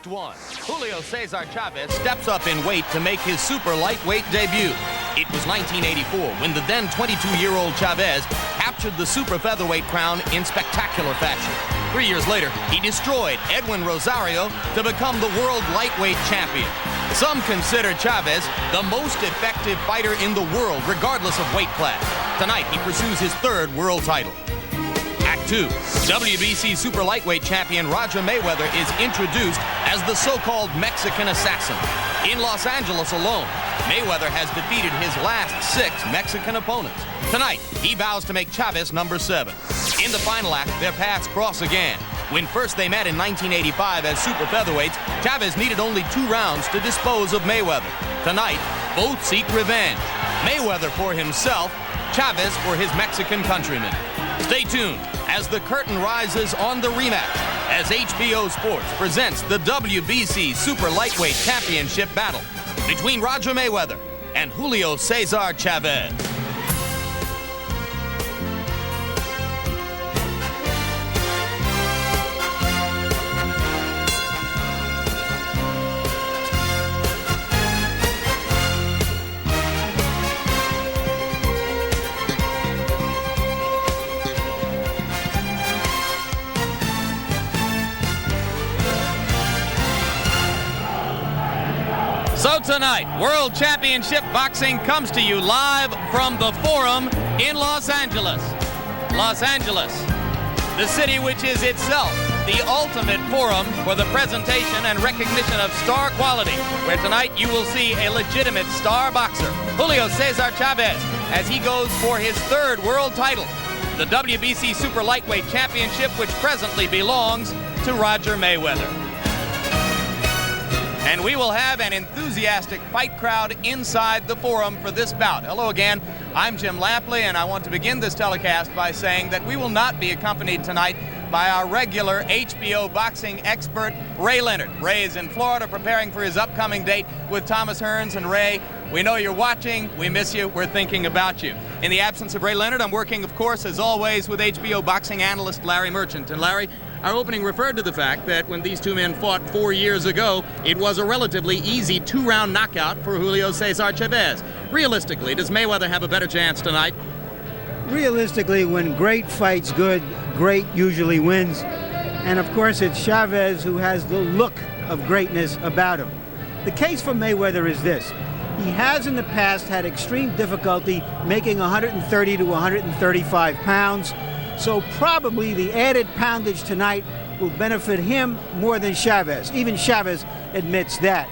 Act 1. Julio Cesar Chavez steps up in weight to make his super lightweight debut. It was 1984 when the then 22-year-old Chavez captured the super featherweight crown in spectacular fashion. 3 years later, he destroyed Edwin Rosario to become the world lightweight champion. Some consider Chavez the most effective fighter in the world, regardless of weight class. Tonight, he pursues his third world title. Act 2. WBC super lightweight champion Roger Mayweather is introduced as the so-called Mexican assassin. In Los Angeles alone, Mayweather has defeated his last 6 Mexican opponents. Tonight, he vows to make Chavez number 7. In the final act, their paths cross again. When first they met in 1985 as super featherweights, Chavez needed only 2 rounds to dispose of Mayweather. Tonight, both seek revenge. Mayweather for himself, Chavez for his Mexican countrymen. Stay tuned as the curtain rises on the rematch as HBO Sports presents the WBC Super Lightweight Championship battle between Roger Mayweather and Julio Cesar Chavez. So tonight, World Championship Boxing comes to you live from the Forum in Los Angeles. Los Angeles, the city which is itself the ultimate forum for the presentation and recognition of star quality, where tonight you will see a legitimate star boxer, Julio Cesar Chavez, as he goes for his 3rd world title, the WBC Super Lightweight Championship, which presently belongs to Roger Mayweather. And we will have an enthusiastic fight crowd inside the Forum for this bout. Hello again, I'm Jim Lampley, and I want to begin this telecast by saying that we will not be accompanied tonight by our regular HBO boxing expert, Ray Leonard. Ray is in Florida preparing for his upcoming date with Thomas Hearns. And Ray, we know you're watching, we miss you, we're thinking about you. In the absence of Ray Leonard, I'm working, of course, as always, with HBO boxing analyst Larry Merchant. And Larry, our opening referred to the fact that when these two men fought 4 years ago, it was a relatively easy 2-round knockout for Julio Cesar Chavez. Realistically, does Mayweather have a better chance tonight? Realistically, when great fights good, great usually wins. And of course, it's Chavez who has the look of greatness about him. The case for Mayweather is this. He has in the past had extreme difficulty making 130 to 135 pounds. So probably the added poundage tonight will benefit him more than Chavez. Even Chavez admits that.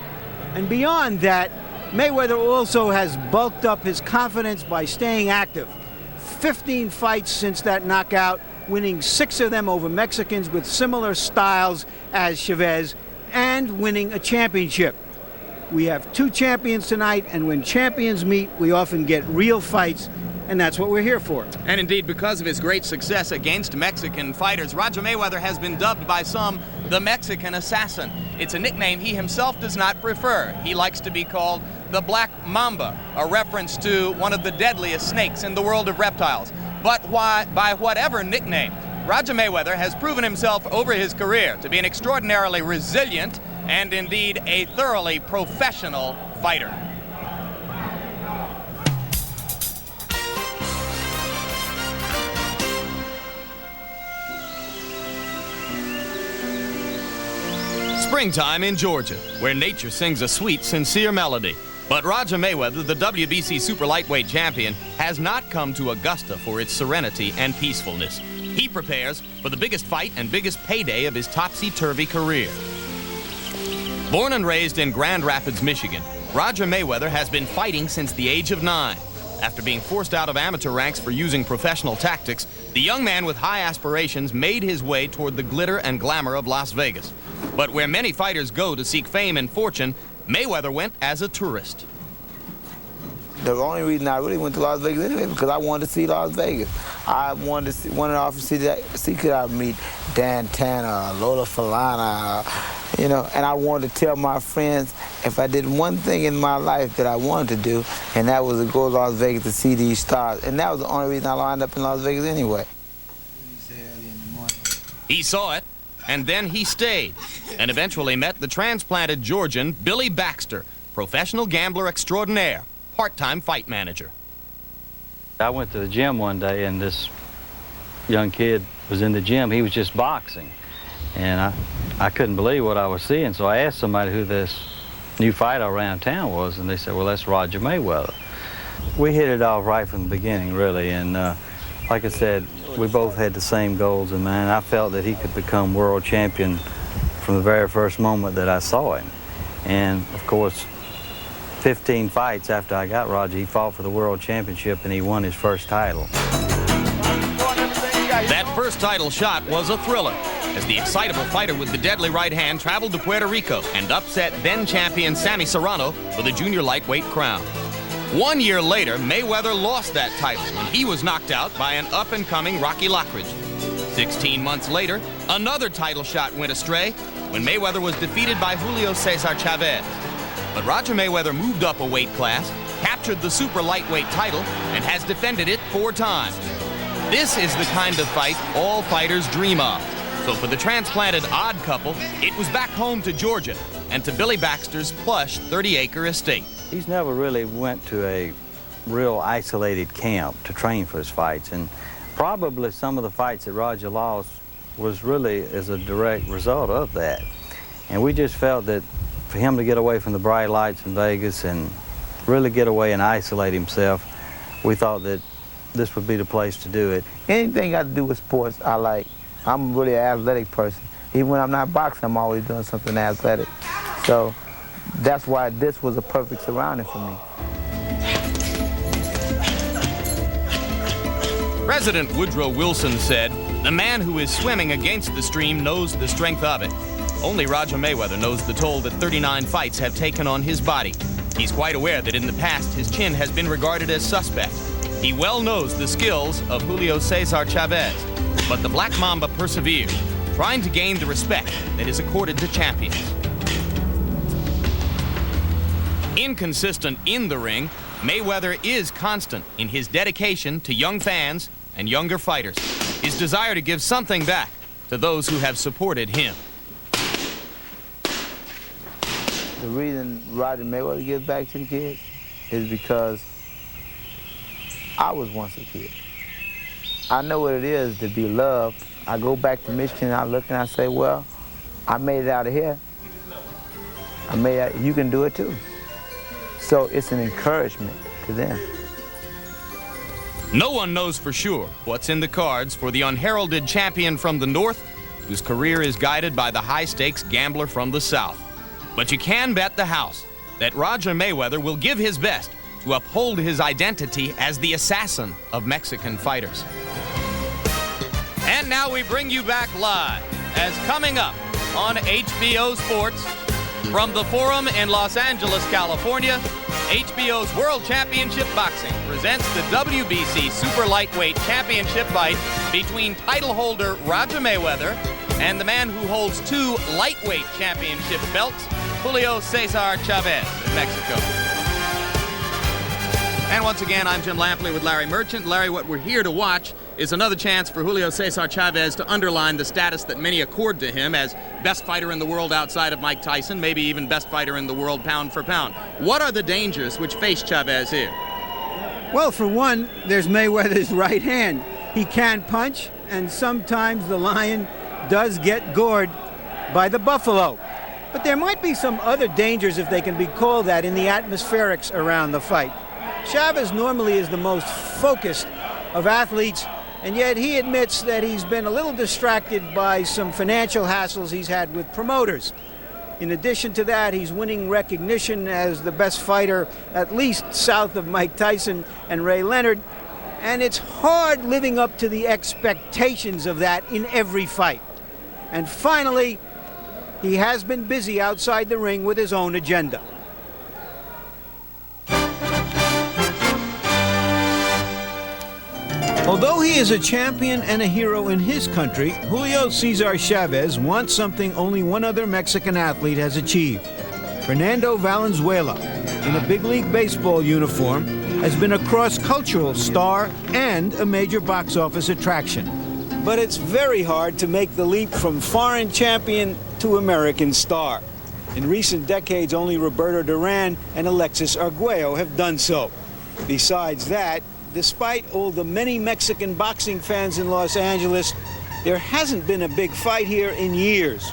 And beyond that, Mayweather also has bulked up his confidence by staying active. 15 fights since that knockout, winning 6 of them over Mexicans with similar styles as Chavez, and winning a championship. We have 2 champions tonight, and when champions meet, we often get real fights. And that's what we're here for. And indeed, because of his great success against Mexican fighters, Roger Mayweather has been dubbed by some the Mexican assassin. It's a nickname he himself does not prefer. He likes to be called the Black Mamba, a reference to one of the deadliest snakes in the world of reptiles. But by whatever nickname, Roger Mayweather has proven himself over his career to be an extraordinarily resilient and indeed a thoroughly professional fighter. Springtime in Georgia, where nature sings a sweet, sincere melody. But Roger Mayweather, the WBC Super Lightweight Champion, has not come to Augusta for its serenity and peacefulness. He prepares for the biggest fight and biggest payday of his topsy-turvy career. Born and raised in Grand Rapids, Michigan, Roger Mayweather has been fighting since the age of 9. After being forced out of amateur ranks for using professional tactics, the young man with high aspirations made his way toward the glitter and glamour of Las Vegas. But where many fighters go to seek fame and fortune, Mayweather went as a tourist. The only reason I really went to Las Vegas anyway because I wanted to see Las Vegas. I wanted to see could I meet Dan Tanner, Lola Falana, and I wanted to tell my friends if I did one thing in my life that I wanted to do, and that was to go to Las Vegas to see these stars. And that was the only reason I lined up in Las Vegas anyway. He saw it. and then he stayed, and eventually met the transplanted Georgian Billy Baxter, professional gambler extraordinaire, part-time fight manager. I went to the gym one day, and this young kid was in the gym. He was just boxing, and I couldn't believe what I was seeing, so I asked somebody who this new fighter around town was, and they said, well, that's Roger Mayweather. We hit it off right from the beginning, really, and like I said, we both had the same goals in mind. I felt that he could become world champion from the very first moment that I saw him. And, of course, 15 fights after I got Roger, he fought for the world championship, and he won his first title. That first title shot was a thriller, as the excitable fighter with the deadly right hand traveled to Puerto Rico and upset then-champion Sammy Serrano for the junior lightweight crown. 1 year later, Mayweather lost that title when he was knocked out by an up-and-coming Rocky Lockridge. 16 months later, another title shot went astray when Mayweather was defeated by Julio Cesar Chavez. But Roger Mayweather moved up a weight class, captured the super lightweight title, and has defended it 4 times. This is the kind of fight all fighters dream of. So for the transplanted odd couple, it was back home to Georgia and to Billy Baxter's plush 30-acre estate. He's never really went to a real isolated camp to train for his fights, and probably some of the fights that Roger lost was really as a direct result of that. And we just felt that for him to get away from the bright lights in Vegas and really get away and isolate himself, we thought that this would be the place to do it. Anything got to do with sports, I like. I'm really an athletic person. Even when I'm not boxing, I'm always doing something athletic. So that's why this was a perfect surrounding for me. President Woodrow Wilson said, "The man who is swimming against the stream knows the strength of it." Only Roger Mayweather knows the toll that 39 fights have taken on his body. He's quite aware that in the past his chin has been regarded as suspect. He well knows the skills of Julio Cesar Chavez, but the Black Mamba perseveres, trying to gain the respect that is accorded to champions. Inconsistent in the ring, Mayweather is constant in his dedication to young fans and younger fighters, his desire to give something back to those who have supported him. The reason Roger Mayweather gives back to the kids is because I was once a kid. I know what it is to be loved. I go back to Michigan, I look and I say, well, I made it out of here. I made it, you can do it too. So it's an encouragement to them. No one knows for sure what's in the cards for the unheralded champion from the North, whose career is guided by the high-stakes gambler from the South. But you can bet the house that Roger Mayweather will give his best to uphold his identity as the assassin of Mexican fighters. And now we bring you back live, as coming up on HBO Sports, from the Forum in Los Angeles, California, HBO's World Championship Boxing presents the WBC Super Lightweight Championship fight between title holder Roger Mayweather and the man who holds 2 lightweight championship belts, Julio Cesar Chavez in Mexico. And once again, I'm Jim Lampley with Larry Merchant. Larry, what we're here to watch is another chance for Julio Cesar Chavez to underline the status that many accord to him as best fighter in the world outside of Mike Tyson, maybe even best fighter in the world pound for pound. What are the dangers which face Chavez here? Well, for one, there's Mayweather's right hand. He can punch, and sometimes the lion does get gored by the buffalo. But there might be some other dangers, if they can be called that, in the atmospherics around the fight. Chavez normally is the most focused of athletes, and yet he admits that he's been a little distracted by some financial hassles he's had with promoters. In addition to that, he's winning recognition as the best fighter, at least south of Mike Tyson and Ray Leonard, and it's hard living up to the expectations of that in every fight. And finally, he has been busy outside the ring with his own agenda. Although he is a champion and a hero in his country, Julio Cesar Chavez wants something only one other Mexican athlete has achieved. Fernando Valenzuela, in a big league baseball uniform, has been a cross-cultural star and a major box office attraction. But it's very hard to make the leap from foreign champion to American star. In recent decades, only Roberto Duran and Alexis Arguello have done so. Besides that, despite all the many Mexican boxing fans in Los Angeles, there hasn't been a big fight here in years.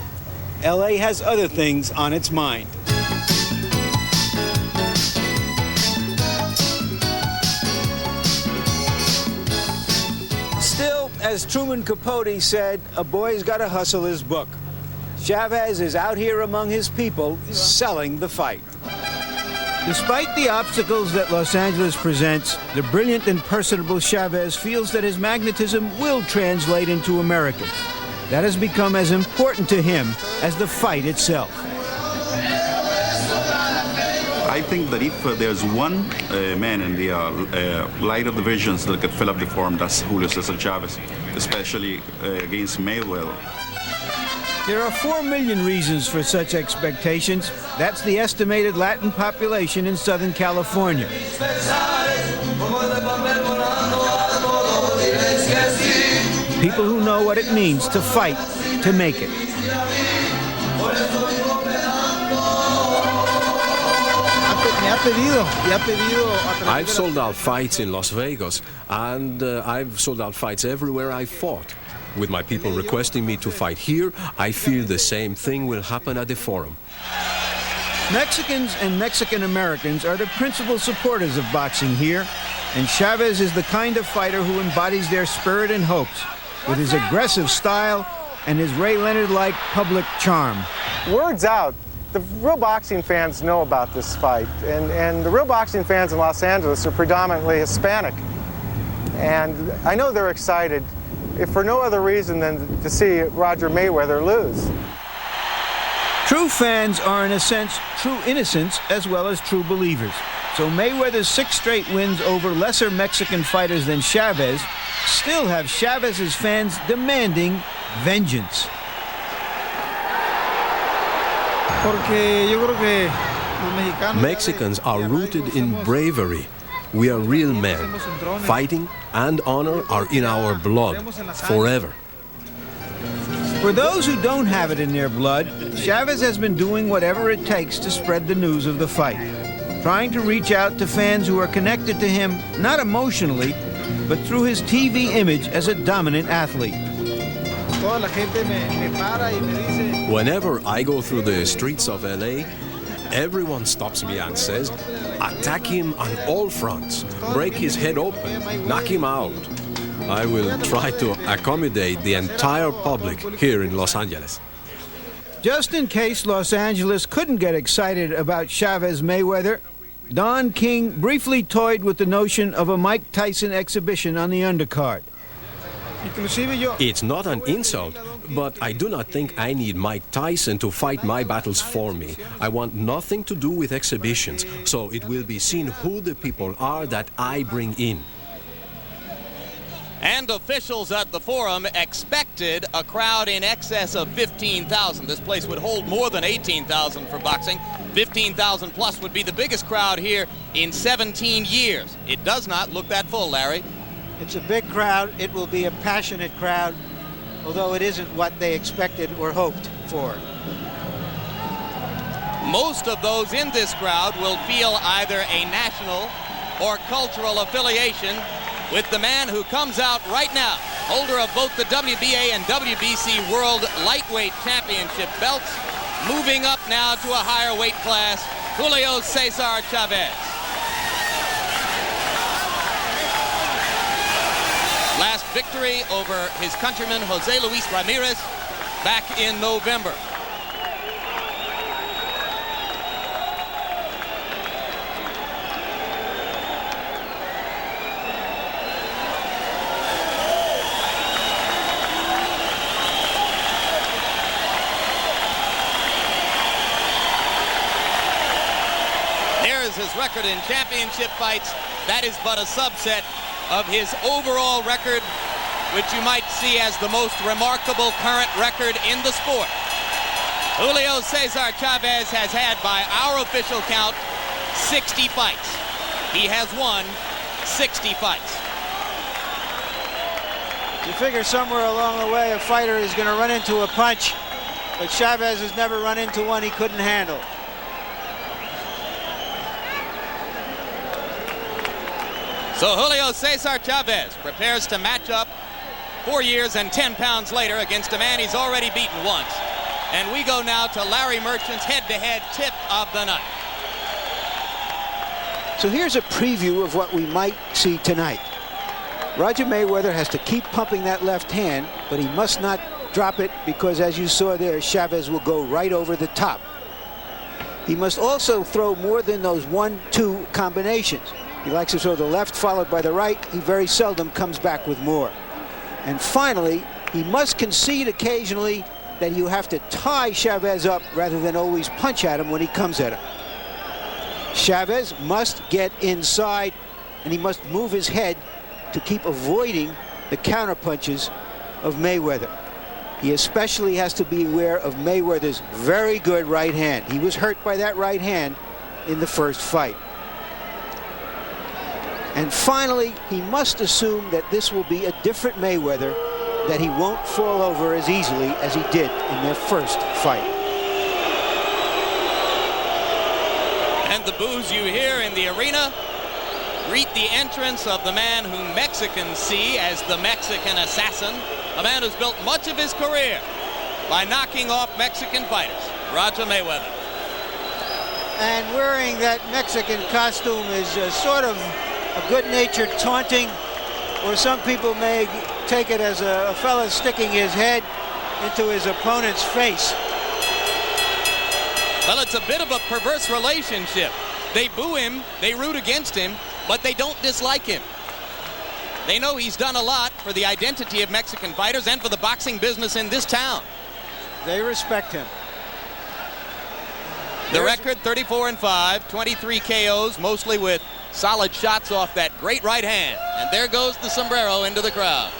LA has other things on its mind. Still, as Truman Capote said, a boy's got to hustle his book. Chavez is out here among his people, selling the fight. Despite the obstacles that Los Angeles presents, the brilliant and personable Chavez feels that his magnetism will translate into Americans. That has become as important to him as the fight itself. I think that if there's one man in the light of the visions that could fill up the forum, that's Julio Cesar Chavez, especially against Mayweather. There are 4 million reasons for such expectations. That's the estimated Latin population in Southern California. People who know what it means to fight to make it. I've sold out fights in Las Vegas, and I've sold out fights everywhere I fought. With my people requesting me to fight here, I feel the same thing will happen at the forum. Mexicans and Mexican Americans are the principal supporters of boxing here, and Chavez is the kind of fighter who embodies their spirit and hopes, with his aggressive style and his Ray Leonard-like public charm. Word's out. The real boxing fans know about this fight, and the real boxing fans in Los Angeles are predominantly Hispanic. And I know they're excited, if for no other reason than to see Roger Mayweather lose. True fans are, in a sense, true innocents as well as true believers. So Mayweather's 6 straight wins over lesser Mexican fighters than Chavez still have Chavez's fans demanding vengeance. Mexicans are rooted in bravery. We are real men. Fighting and honor are in our blood, forever. For those who don't have it in their blood, Chavez has been doing whatever it takes to spread the news of the fight, trying to reach out to fans who are connected to him, not emotionally, but through his TV image as a dominant athlete. Whenever I go through the streets of LA, everyone stops me and says, attack him on all fronts, break his head open, knock him out. I will try to accommodate the entire public here in Los Angeles. Just in case Los Angeles couldn't get excited about Chavez Mayweather, Don King briefly toyed with the notion of a Mike Tyson exhibition on the undercard. It's not an insult, but I do not think I need Mike Tyson to fight my battles for me. I want nothing to do with exhibitions, so it will be seen who the people are that I bring in. And officials at the forum expected a crowd in excess of 15,000. This place would hold more than 18,000 for boxing. 15,000 plus would be the biggest crowd here in 17 years. It does not look that full, Larry. It's a big crowd. It will be a passionate crowd, although it isn't what they expected or hoped for. Most of those in this crowd will feel either a national or cultural affiliation with the man who comes out right now, holder of both the WBA and WBC World Lightweight Championship belts, moving up now to a higher weight class, Julio Cesar Chavez. Last victory over his countryman Jose Luis Ramirez back in November. There's his record in championship fights. That is but a subset of his overall record, which you might see as the most remarkable current record in the sport. Julio Cesar Chavez has had, by our official count, 60 fights. He has won 60 fights. You figure somewhere along the way a fighter is going to run into a punch, but Chavez has never run into one he couldn't handle. So Julio Cesar Chavez prepares to match up 4 years and 10 pounds later against a man he's already beaten once. And we go now to Larry Merchant's head-to-head tip of the night. So here's a preview of what we might see tonight. Roger Mayweather has to keep pumping that left hand, but he must not drop it because, as you saw there, Chavez will go right over the top. He must also throw more than those 1-2 combinations. He likes to throw the left followed by the right. He very seldom comes back with more. And finally, he must concede occasionally that you have to tie Chavez up rather than always punch at him when he comes at him. Chavez must get inside, and he must move his head to keep avoiding the counter punches of Mayweather. He especially has to be aware of Mayweather's very good right hand. He was hurt by that right hand in the first fight. And finally, he must assume that this will be a different Mayweather, that he won't fall over as easily as he did in their first fight. And the boos you hear in the arena greet the entrance of the man whom Mexicans see as the Mexican assassin, a man who's built much of his career by knocking off Mexican fighters, Roger Mayweather. And wearing that Mexican costume is sort of a good-natured taunting, or some people may take it as a fella sticking his head into his opponent's face. Well, it's a bit of a perverse relationship. They boo him, they root against him, but they don't dislike him. They know he's done a lot for the identity of Mexican fighters and for the boxing business in this town. They respect him. The record, 34-5, 23 KOs, mostly with solid shots off that great right hand. And there goes the sombrero into the crowd.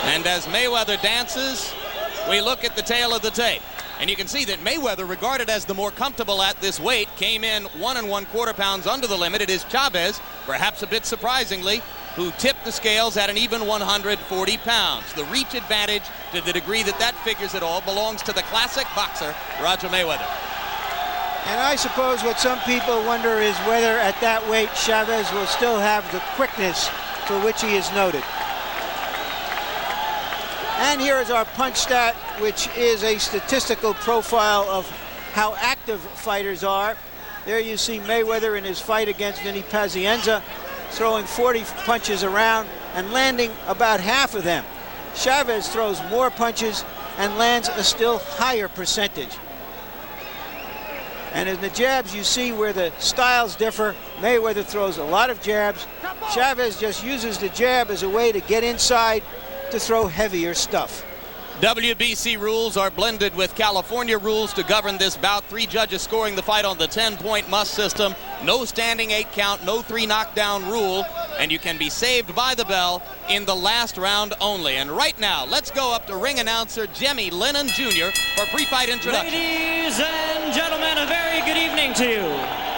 And as Mayweather dances, we look at the tail of the tape. And you can see that Mayweather, regarded as the more comfortable at this weight, came in 1 1/4 pounds under the limit. It is Chavez, perhaps a bit surprisingly, who tipped the scales at an even 140 pounds. The reach advantage, to the degree that that figures at all, belongs to the classic boxer, Roger Mayweather. And I suppose what some people wonder is whether at that weight Chavez will still have the quickness for which he is noted. And here is our punch stat, which is a statistical profile of how active fighters are. There you see Mayweather in his fight against Vinny Pazienza, throwing 40 punches around and landing about half of them. Chavez throws more punches and lands a still higher percentage. And in the jabs, you see where the styles differ. Mayweather throws a lot of jabs. Chavez just uses the jab as a way to get inside to throw heavier stuff. WBC rules are blended with California rules to govern this bout. 3 judges scoring the fight on the 10-point must system. No standing 8 count, no 3 knockdown rule, and you can be saved by the bell in the last round only. And right now, let's go up to ring announcer Jimmy Lennon Jr. for pre-fight introduction. Ladies and gentlemen, a very good evening to you.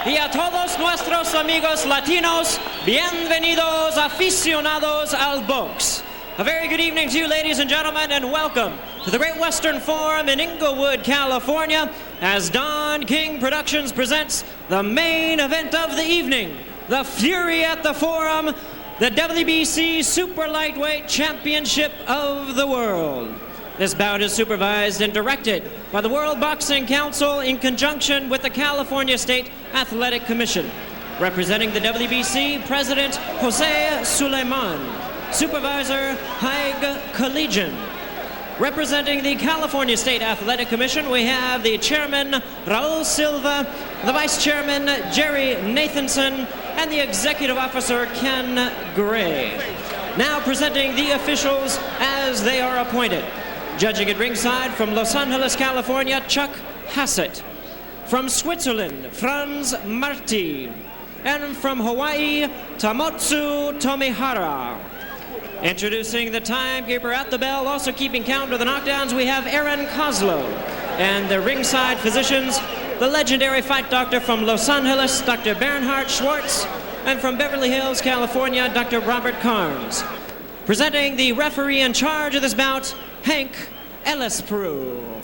Y a todos nuestros amigos latinos, bienvenidos aficionados al box. A very good evening to you, ladies and gentlemen, and welcome to the Great Western Forum in Inglewood, California, as Don King Productions presents the main event of the evening, the Fury at the Forum, the WBC Super Lightweight Championship of the World. This bout is supervised and directed by the World Boxing Council in conjunction with the California State Athletic Commission. Representing the WBC, President Jose Suleiman. Supervisor Haig Collegian. Representing the California State Athletic Commission, we have the Chairman Raul Silva, the Vice Chairman Jerry Nathanson, and the Executive Officer Ken Gray. Now presenting the officials as they are appointed. Judging at ringside from Los Angeles, California, Chuck Hassett. From Switzerland, Franz Marti. And from Hawaii, Tamotsu Tomihara. Introducing the timekeeper at the bell, also keeping count of the knockdowns, we have Aaron Kozlow. And the ringside physicians, the legendary fight doctor from Los Angeles, Dr. Bernhard Schwartz, and from Beverly Hills, California, Dr. Robert Carnes. Presenting the referee in charge of this bout, Hank Ellisperu.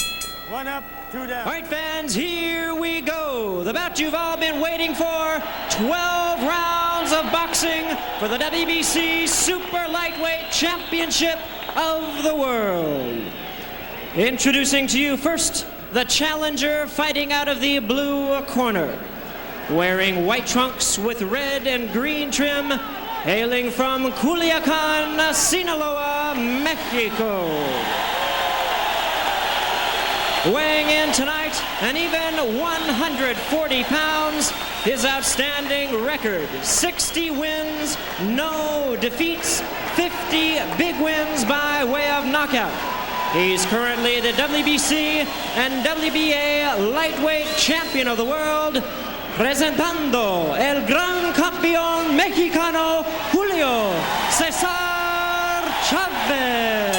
1 up, 2 down. All right, fans, here we go. The bout you've all been waiting for. 12 rounds of boxing for the WBC Super Lightweight Championship of the World. Introducing to you first, the challenger fighting out of the blue corner. Wearing white trunks with red and green trim, hailing from Culiacan, Sinaloa, Mexico. Weighing in tonight, an even 140 pounds, his outstanding record, 60 wins, no defeats, 50 big wins by way of knockout. He's currently the WBC and WBA lightweight champion of the world, presentando el gran campeón mexicano, Julio Cesar Chavez.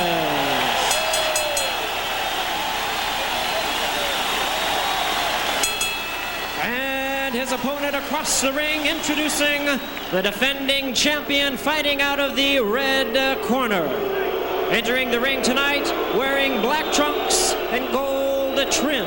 His opponent across the ring, introducing the defending champion fighting out of the red corner. Entering the ring tonight, wearing black trunks and gold trim.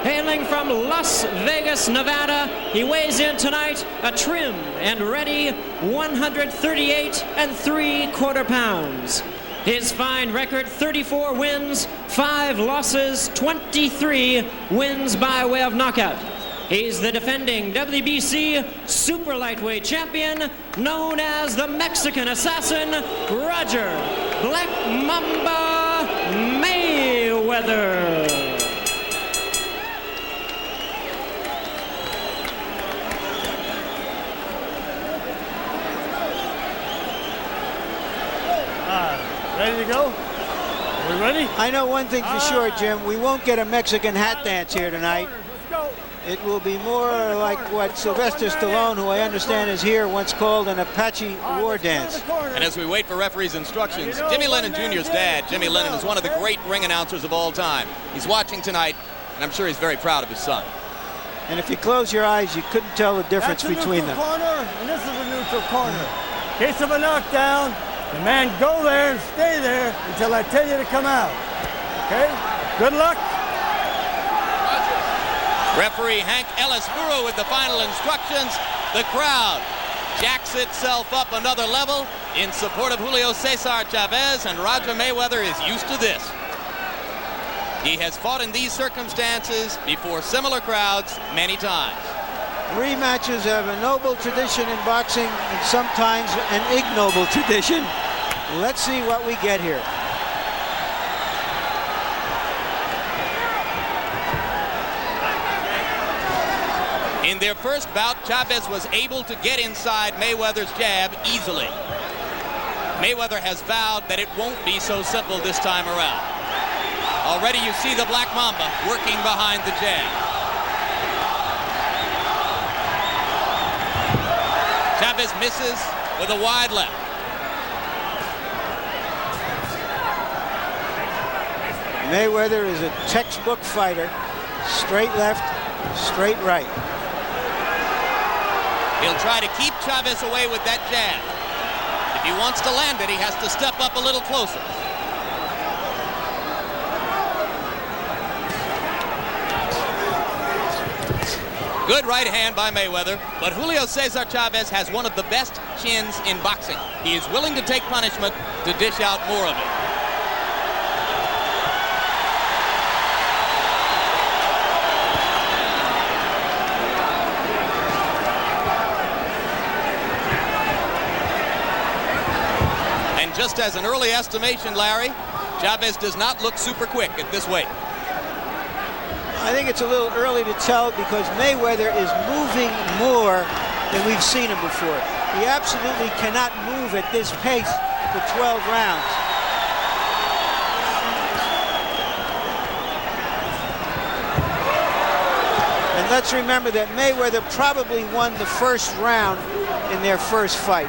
Hailing from Las Vegas, Nevada, he weighs in tonight a trim and ready 138 3/4 pounds. His fine record, 34 wins, 5 losses, 23 wins by way of knockout. He's the defending WBC Super Lightweight Champion, known as the Mexican Assassin, Roger Black Mamba Mayweather. Ready to go? We ready? I know one thing for sure, Jim. We won't get a Mexican hat dance here tonight. Let's go. It will be more like what Sylvester Stallone, who I understand is here, once called an Apache war dance. And as we wait for referee's instructions, Jimmy Lennon Jr.'s dad, Jimmy Lennon, is one of the great ring announcers of all time. He's watching tonight, and I'm sure he's very proud of his son. And if you close your eyes, you couldn't tell the difference between them. Corner, and this is a neutral corner. In case of a knockdown, the man go there and stay there until I tell you to come out. Okay? Good luck. Referee Hank Ellisperu with the final instructions. The crowd jacks itself up another level in support of Julio Cesar Chavez, and Roger Mayweather is used to this. He has fought in these circumstances before similar crowds many times. Rematches have a noble tradition in boxing and sometimes an ignoble tradition. Let's see what we get here. In their first bout, Chavez was able to get inside Mayweather's jab easily. Mayweather has vowed that it won't be so simple this time around. Already you see the Black Mamba working behind the jab. Chavez misses with a wide left. Mayweather is a textbook fighter. Straight left, straight right. He'll try to keep Chavez away with that jab. If he wants to land it, he has to step up a little closer. Good right hand by Mayweather, but Julio Cesar Chavez has one of the best chins in boxing. He is willing to take punishment to dish out more of it. Just as an early estimation, Larry, Chavez does not look super quick at this weight. I think it's a little early to tell because Mayweather is moving more than we've seen him before. He absolutely cannot move at this pace for 12 rounds. And let's remember that Mayweather probably won the first round in their first fight.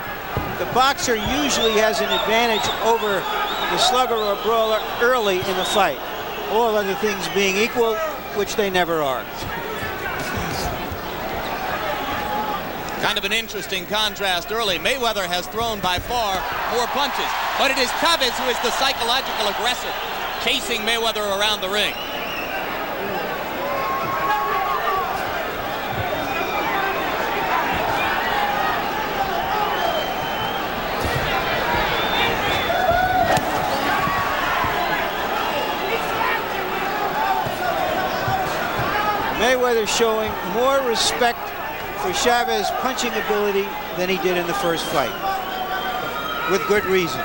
The boxer usually has an advantage over the slugger or brawler early in the fight. All other things being equal, which they never are. Kind of an interesting contrast early. Mayweather has thrown by far more punches, but it is Chavez who is the psychological aggressor, chasing Mayweather around the ring. Mayweather showing more respect for Chavez's punching ability than he did in the first fight, with good reason.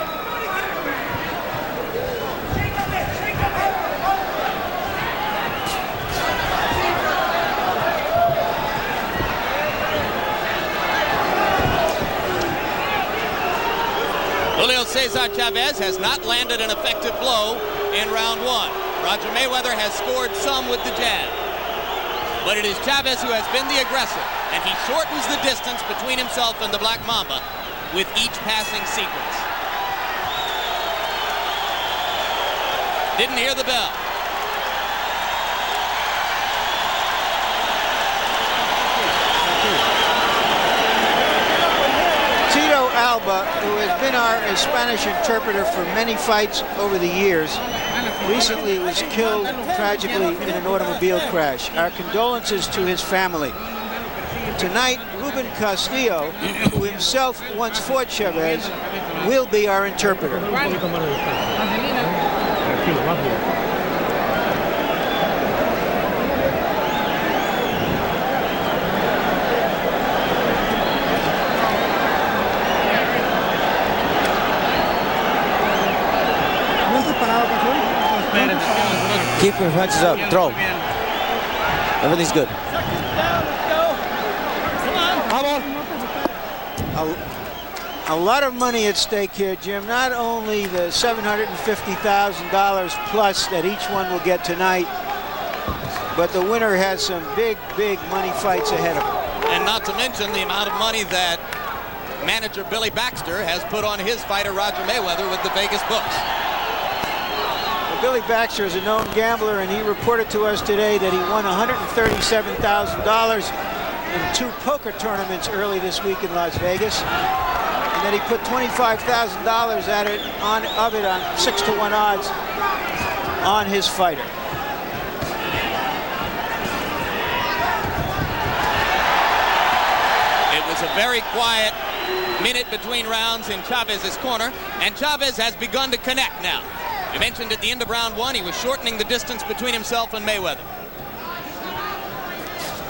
Julio Cesar Chavez has not landed an effective blow in round one. Roger Mayweather has scored some with the jab. But it is Chavez who has been the aggressor, and he shortens the distance between himself and the Black Mamba with each passing sequence. Didn't hear the bell. Tito Alba, who has been our Spanish interpreter for many fights over the years, recently was killed tragically in an automobile crash. Our condolences to his family. Tonight, Ruben Castillo, who himself once fought Chavez, will be our interpreter. Keep your punches up. Throw. Everything's good. A lot of money at stake here, Jim. Not only the $750,000 plus that each one will get tonight, but the winner has some big, big money fights ahead of him. And not to mention the amount of money that manager Billy Baxter has put on his fighter Roger Mayweather with the Vegas books. Billy Baxter is a known gambler, and he reported to us today that he won $137,000 in 2 poker tournaments early this week in Las Vegas, and that he put $25,000 at it on 6-to-1 odds on his fighter. It was a very quiet minute between rounds in Chavez's corner, and Chavez has begun to connect now. You mentioned at the end of round one, he was shortening the distance between himself and Mayweather.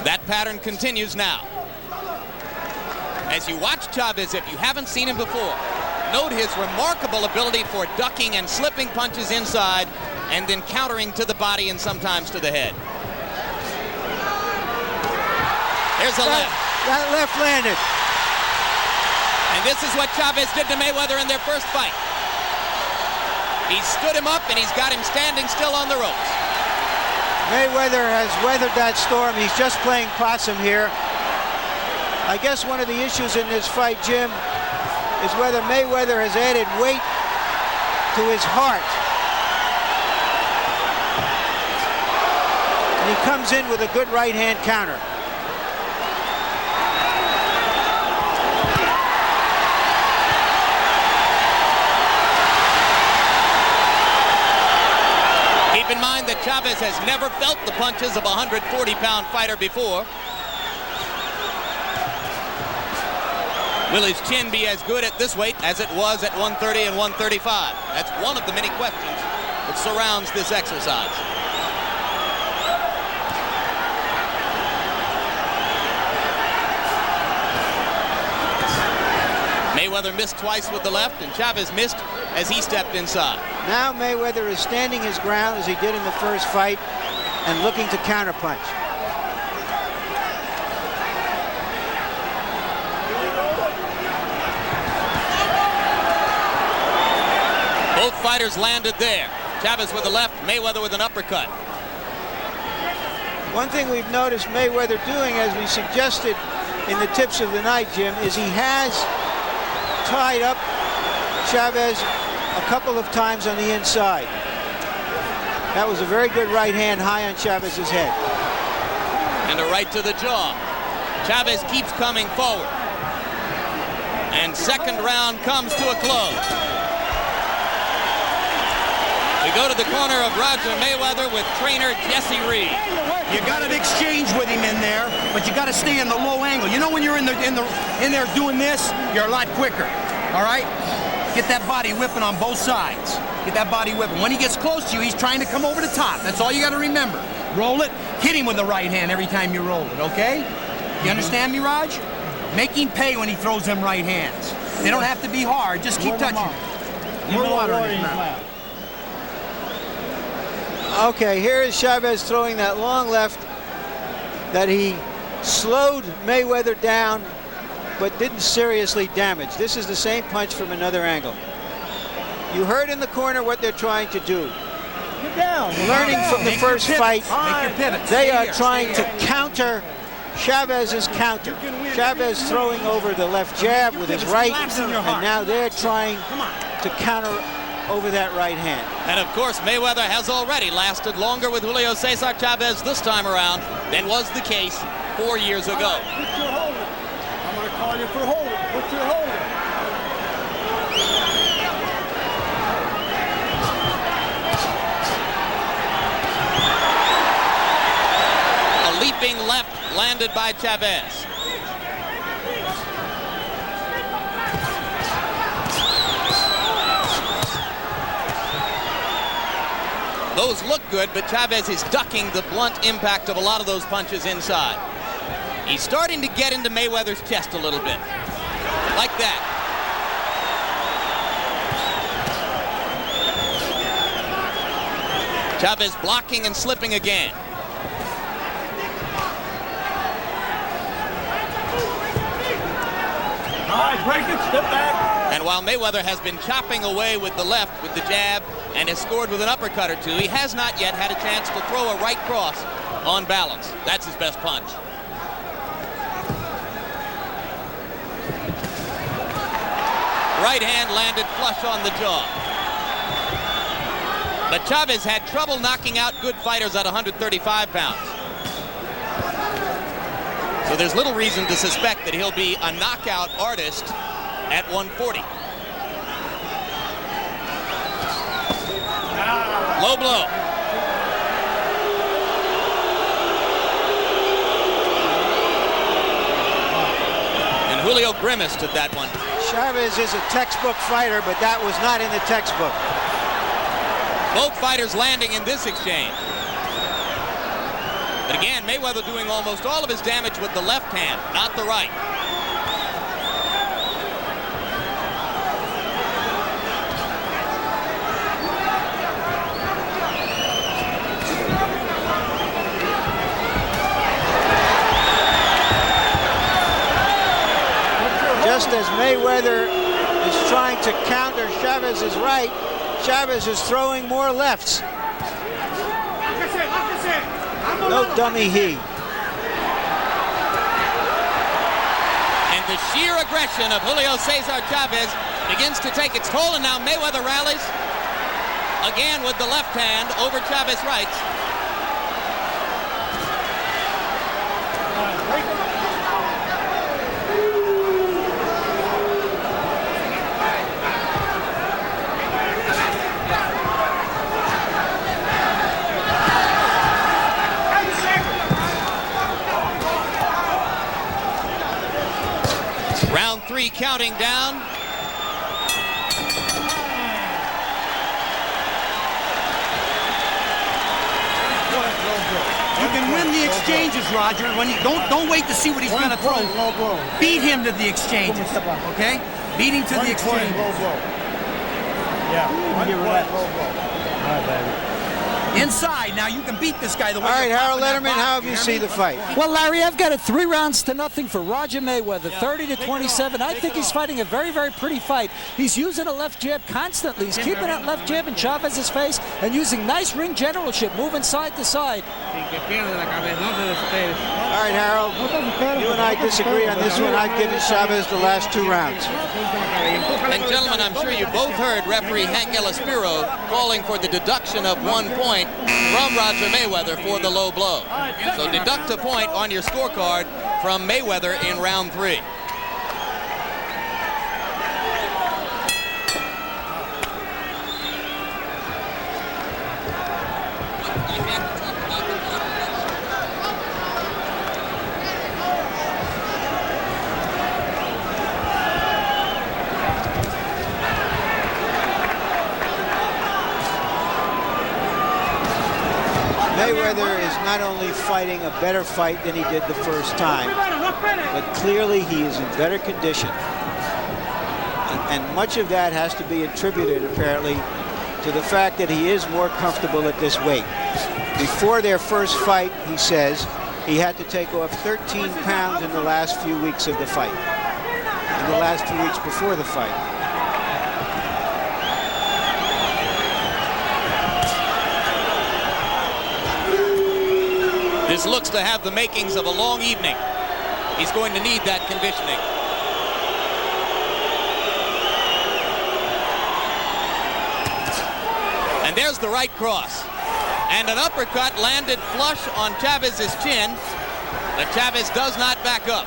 That pattern continues now. As you watch Chavez, if you haven't seen him before, note his remarkable ability for ducking and slipping punches inside and then countering to the body and sometimes to the head. Here's a left. That left landed. And this is what Chavez did to Mayweather in their first fight. He stood him up, and he's got him standing still on the ropes. Mayweather has weathered that storm. He's just playing possum here. I guess one of the issues in this fight, Jim, is whether Mayweather has added weight to his heart. And he comes in with a good right-hand counter. Keep in mind that Chavez has never felt the punches of a 140-pound fighter before. Will his chin be as good at this weight as it was at 130 and 135? That's one of the many questions that surrounds this exercise. Mayweather missed twice with the left, and Chavez missed as he stepped inside. Now Mayweather is standing his ground as he did in the first fight and looking to counterpunch. Both fighters landed there. Chavez with the left, Mayweather with an uppercut. One thing we've noticed Mayweather doing, as we suggested in the tips of the night, Jim, is he has tied up Chavez a couple of times on the inside. That was a very good right hand high on Chavez's head. And a right to the jaw. Chavez keeps coming forward. And second round comes to a close. We go to the corner of Roger Mayweather with trainer Jesse Reed. You got an exchange with him in there, but you got to stay in the low angle. You know when you're in there doing this, you're a lot quicker. All right? Get that body whipping on both sides. Get that body whipping. When he gets close to you, he's trying to come over the top. That's all you got to remember. Roll it. Hit him with the right hand every time you roll it, okay? You understand me, Raj? Make him pay when he throws them right hands. They don't have to be hard. Just keep touching. More water in his mouth. Okay, here is Chavez throwing that long left that he slowed Mayweather down but didn't seriously damage. This is the same punch from another angle. You heard in the corner what they're trying to do. Get down. Learning from the first fight, Make your pivot. they are trying to counter Chavez's counter. Chavez throwing over the left jab with his right, and now they're trying to counter over that right hand. And of course, Mayweather has already lasted longer with Julio Cesar Chavez this time around than was the case 4 years ago. Put your holder. I'm going to call you for holding. Put your holder. A leaping left landed by Chavez. Those look good, but Chavez is ducking the blunt impact of a lot of those punches inside. He's starting to get into Mayweather's chest a little bit. Like that. Chavez blocking and slipping again. All right, break it, step back. And while Mayweather has been chopping away with the left, with the jab, and has scored with an uppercut or two, he has not yet had a chance to throw a right cross on balance. That's his best punch. Right hand landed flush on the jaw. But Chavez had trouble knocking out good fighters at 135 pounds. So there's little reason to suspect that he'll be a knockout artist at 140. Low blow. And Julio grimaced at that one. Chavez is a textbook fighter, but that was not in the textbook. Both fighters landing in this exchange. But again, Mayweather doing almost all of his damage with the left hand, not the right. Just as Mayweather is trying to counter Chavez's right, Chavez is throwing more lefts. No dummy he. And the sheer aggression of Julio Cesar Chavez begins to take its toll, and now Mayweather rallies again with the left hand over Chavez's right. Round 3 counting down. You can win the exchanges, Roger. When you don't wait to see what he's going to throw. Beat him to the exchanges. Okay? Beat him to the exchanges. Inside. Now you can beat this guy the way. All right, Harold Letterman, how have you seen the fight? Well, Larry, I've got it 3 rounds to nothing for Roger Mayweather, 30-27. I think he's fighting a very, very pretty fight. He's using a left jab constantly. He's keeping that left jab in Chavez's face and using nice ring generalship, moving side to side. All right, Harold, you and I disagree on this one. I've given Chavez the last 2 rounds. And gentlemen, I'm sure you both heard referee Hank Elaspiro calling for the deduction of 1 point from Roger Mayweather for the low blow. So deduct a point on your scorecard from Mayweather in round 3. Mayweather is not only fighting a better fight than he did the first time, but clearly he is in better condition. And much of that has to be attributed, apparently, to the fact that he is more comfortable at this weight. Before their first fight, he says, he had to take off 13 pounds in the last few weeks of the fight, in the last few weeks before the fight. This looks to have the makings of a long evening. He's going to need that conditioning. And there's the right cross. And an uppercut landed flush on Chavez's chin, but Chavez does not back up.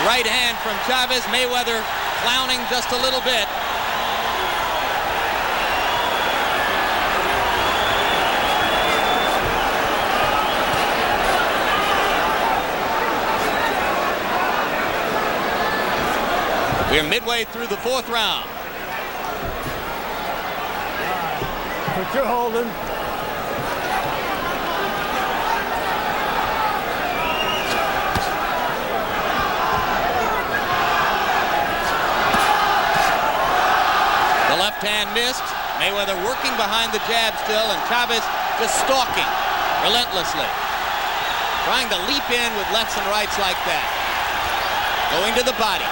Right hand from Chavez. Mayweather clowning just a little bit. We're midway through the 4th round. Put your holding. The left hand missed. Mayweather working behind the jab still, and Chavez just stalking relentlessly. Trying to leap in with lefts and rights like that. Going to the body.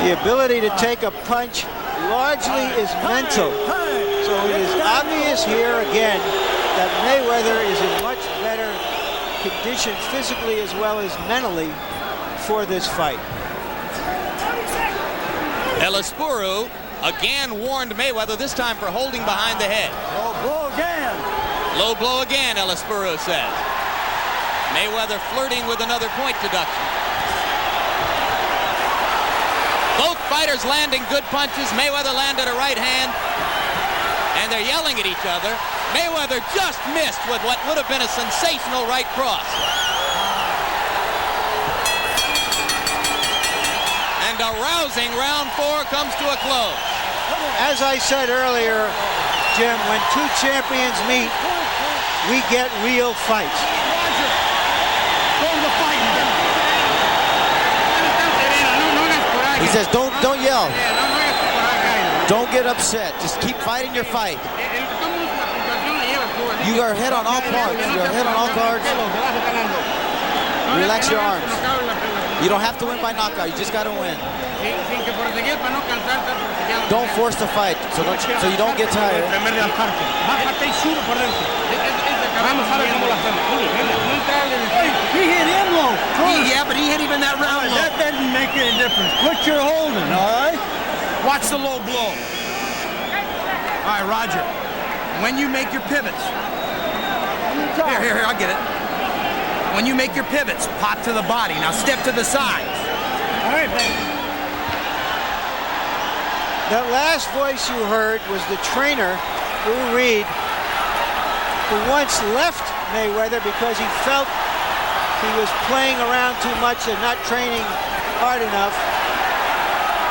The ability to take a punch largely is mental. So it is obvious here again that Mayweather is in much better condition physically as well as mentally for this fight. Elaspuru again warned Mayweather, this time for holding behind the head. Low blow again. Low blow again, Elaspuru says. Mayweather flirting with another point deduction. Both fighters landing good punches. Mayweather landed a right hand, and they're yelling at each other. Mayweather just missed with what would have been a sensational right cross. And a rousing round 4 comes to a close. As I said earlier, Jim, when two champions meet, we get real fights. He says, don't yell. Don't get upset. Just keep fighting your fight. You are ahead on all parts. You're ahead on all cards. Relax your arms. You don't have to win by knockout. You just got to win. Don't force the fight so you don't get tired. He hit him low. Yeah, but he hit him in that round low. That doesn't make any difference. Put your holding, all right? Watch the low blow. All right, Roger. When you make your pivots. Here, I'll get it. When you make your pivots, pop to the body. Now step to the sides. All right, baby. That last voice you heard was the trainer, Drew Reed, who once left Mayweather because he felt he was playing around too much and not training hard enough.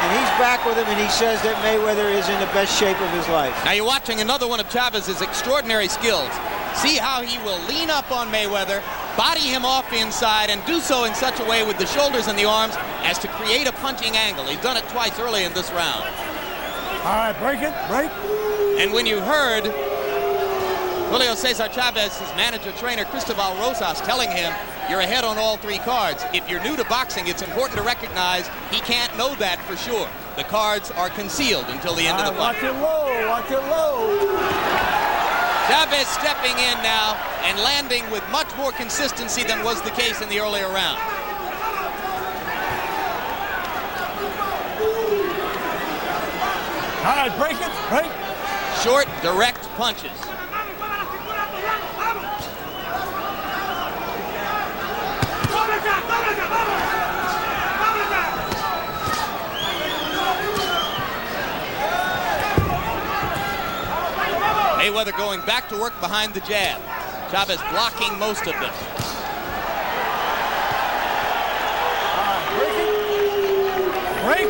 And he's back with him, and he says that Mayweather is in the best shape of his life. Now you're watching another one of Chavez's extraordinary skills. See how he will lean up on Mayweather, body him off inside, and do so in such a way with the shoulders and the arms as to create a punching angle. He's done it twice early in this round. All right, break it, break. And when you heard Julio Cesar Chavez, his manager trainer Cristobal Rosas, telling him, you're ahead on all 3 cards. If you're new to boxing, it's important to recognize he can't know that for sure. The cards are concealed until the end of the fight. Watch it low, watch it low. Chavez stepping in now and landing with much more consistency than was the case in the earlier round. All right, break it, break. Short, direct punches. Mayweather going back to work behind the jab. Chavez blocking most of them. Break.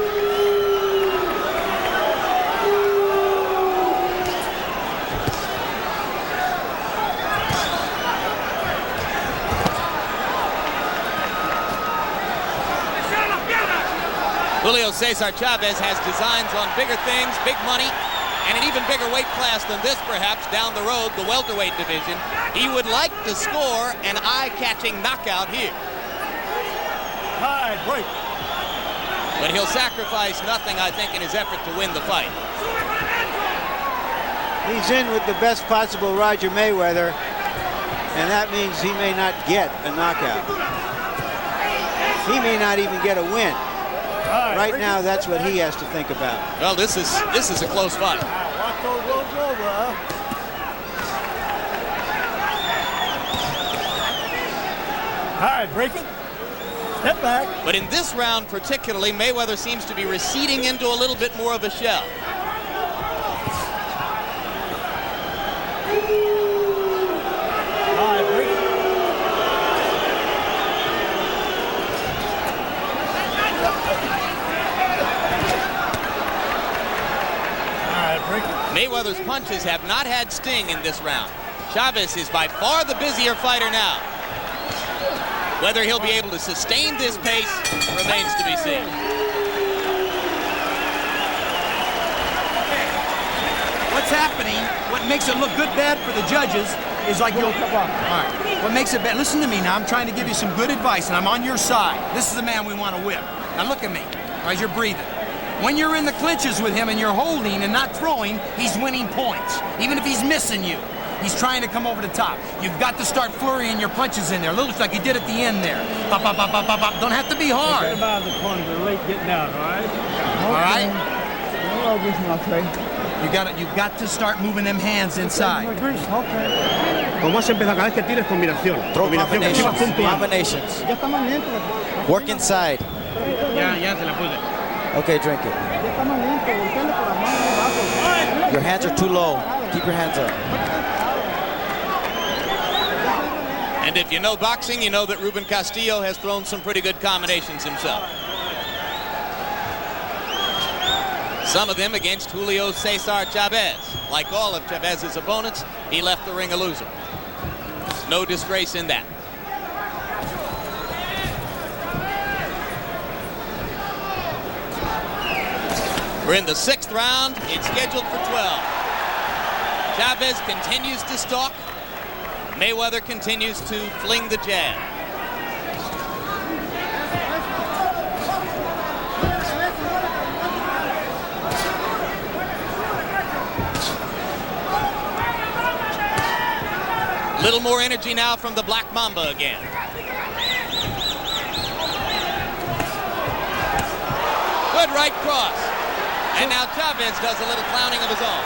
Julio Cesar Chavez has designs on bigger things, big money, and an even bigger weight class than this, perhaps, down the road, the welterweight division. He would like to score an eye-catching knockout here. All right, break. But he'll sacrifice nothing, I think, in his effort to win the fight. He's in with the best possible Roger Mayweather, and that means he may not get a knockout. He may not even get a win. Right now, that's what he has to think about. Well, this is a close fight. Watch those rolls over, huh? All right, break it. Step back. But in this round particularly, Mayweather seems to be receding into a little bit more of a shell. All right, break it. Mayweather's punches have not had sting in this round. Chavez is by far the busier fighter now. Whether he'll be able to sustain this pace remains to be seen. What's happening, what makes it look good bad for the judges is like you'll... All right. What makes it bad, listen to me now, I'm trying to give you some good advice and I'm on your side. This is the man we want to whip. Now look at me, as you're breathing. When you're in the clinches with him and you're holding and not throwing, he's winning points. Even if he's missing you, he's trying to come over the top. You've got to start flurrying your punches in there, a little like you did at the end there. Pop, pop, pop, pop, pop, pop. Don't have to be hard. Forget about the corner, they're late getting out, all right? All right? You've got to start moving them hands inside. Throw combinations. Work inside. Okay, drink it. Your hands are too low. Keep your hands up. And if you know boxing, you know that Ruben Castillo has thrown some pretty good combinations himself. Some of them against Julio Cesar Chavez. Like all of Chavez's opponents, he left the ring a loser. No disgrace in that. We're in the 6th round. It's scheduled for 12. Chavez continues to stalk. Mayweather continues to fling the jab. A little more energy now from the Black Mamba again. Good right cross. And now Chavez does a little clowning of his own.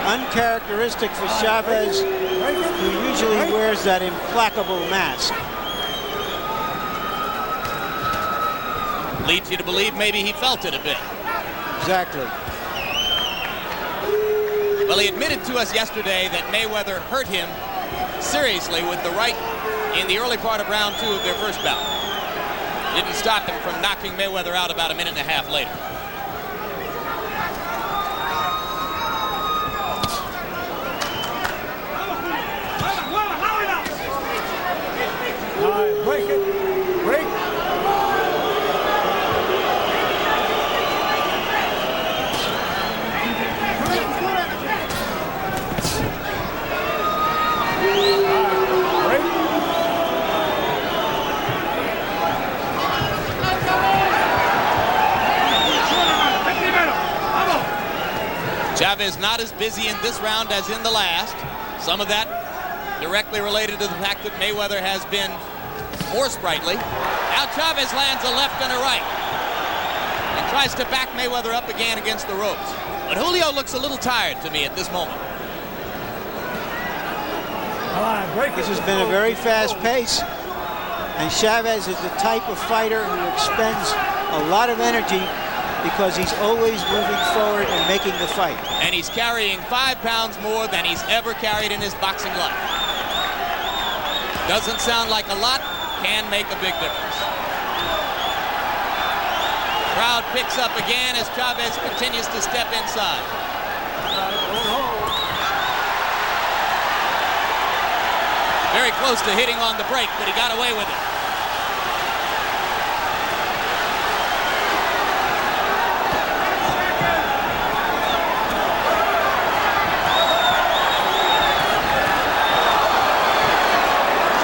Uncharacteristic for Chavez, who usually wears that implacable mask. Leads you to believe maybe he felt it a bit. Exactly. Well, he admitted to us yesterday that Mayweather hurt him seriously with the right in the early part of round 2 of their first bout. Didn't stop him from knocking Mayweather out about a minute and a half later. All right, break it. Break. is not as busy in this round as in the last. Some of that directly related to the fact that Mayweather has been more sprightly. Now Chavez lands a left and a right and tries to back Mayweather up again against the ropes. But Julio looks a little tired to me at this moment. This has been a very fast pace, and Chavez is the type of fighter who expends a lot of energy because he's always moving forward and making the fight. And he's carrying 5 pounds more than he's ever carried in his boxing life. Doesn't sound like a lot, can make a big difference. Crowd picks up again as Chavez continues to step inside. Very close to hitting on the break, but he got away with it.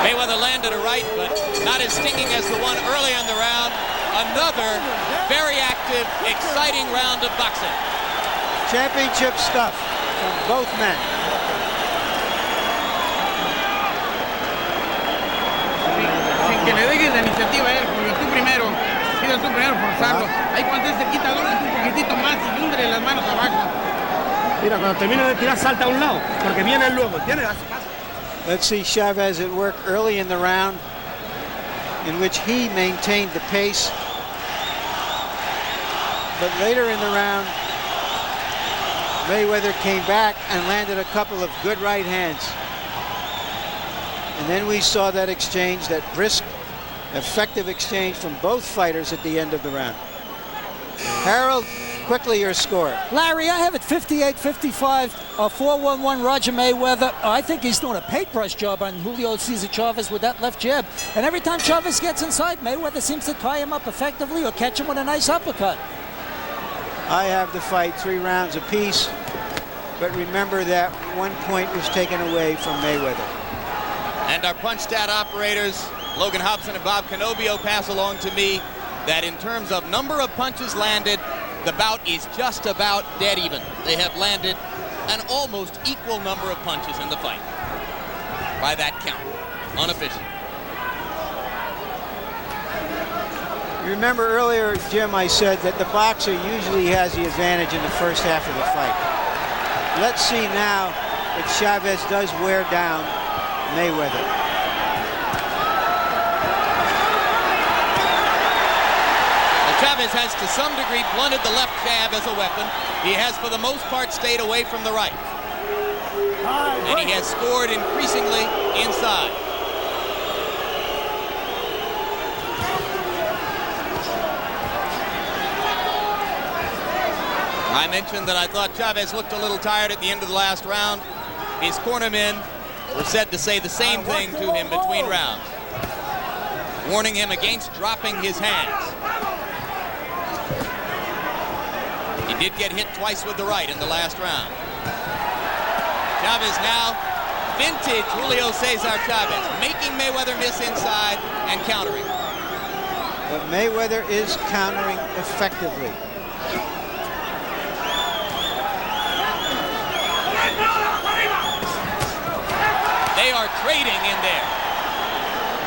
Mayweather landed a right, but not as stinging as the one earlier in the round. Another very active, exciting round of boxing. Championship stuff from both men. Sin que le dejes la iniciativa a él, porque tú primero, sido tú primero forzarlo. Ahí cuando él se quita, dobla un poquitito más y húndele las manos abajo. Mira, cuando termina de tirar, salta a un lado, porque viene luego, ¿entiendes? Let's see Chavez at work early in the round, in which he maintained the pace. But later in the round, Mayweather came back and landed a couple of good right hands. And then we saw that exchange, that brisk, effective exchange from both fighters at the end of the round. Harold, quickly your score. Larry, I have it 58-55, 4-1-1 Roger Mayweather. I think he's doing a paintbrush job on Julio Cesar Chavez with that left jab. And every time Chavez gets inside, Mayweather seems to tie him up effectively or catch him with a nice uppercut. I have the fight 3 rounds apiece, but remember that 1 point was taken away from Mayweather. And our punch stat operators, Logan Hobson and Bob Canobio, pass along to me that in terms of number of punches landed, the bout is just about dead even. They have landed an almost equal number of punches in the fight. By that count, unofficial. You remember earlier, Jim, I said that the boxer usually has the advantage in the first half of the fight. Let's see now if Chavez does wear down Mayweather. Chavez has to some degree blunted the left jab as a weapon. He has for the most part stayed away from the right. And he has scored increasingly inside. I mentioned that I thought Chavez looked a little tired at the end of the last round. His cornermen were said to say the same thing to him between rounds, warning him against dropping his hands. He did get hit twice with the right in the last round. Chavez now, vintage Julio Cesar Chavez, making Mayweather miss inside and countering. But Mayweather is countering effectively. They are trading in there.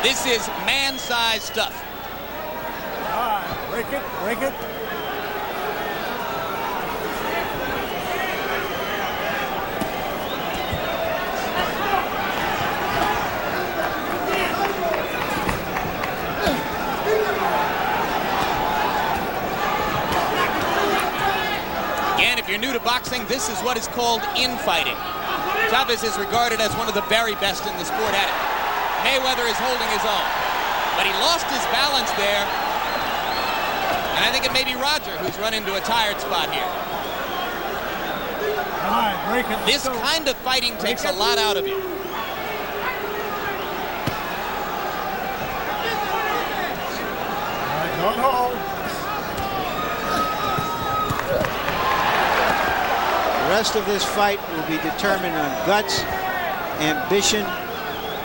This is man-sized stuff. All right, break it, break it. Again, if you're new to boxing, this is what is called infighting. Chavez is regarded as one of the very best in the sport at it. Mayweather is holding his own. But he lost his balance there. And I think it may be Roger who's run into a tired spot here. All right, break it. This kind of fighting takes a lot out of you. All right, don't hold. The rest of this fight will be determined on guts, ambition,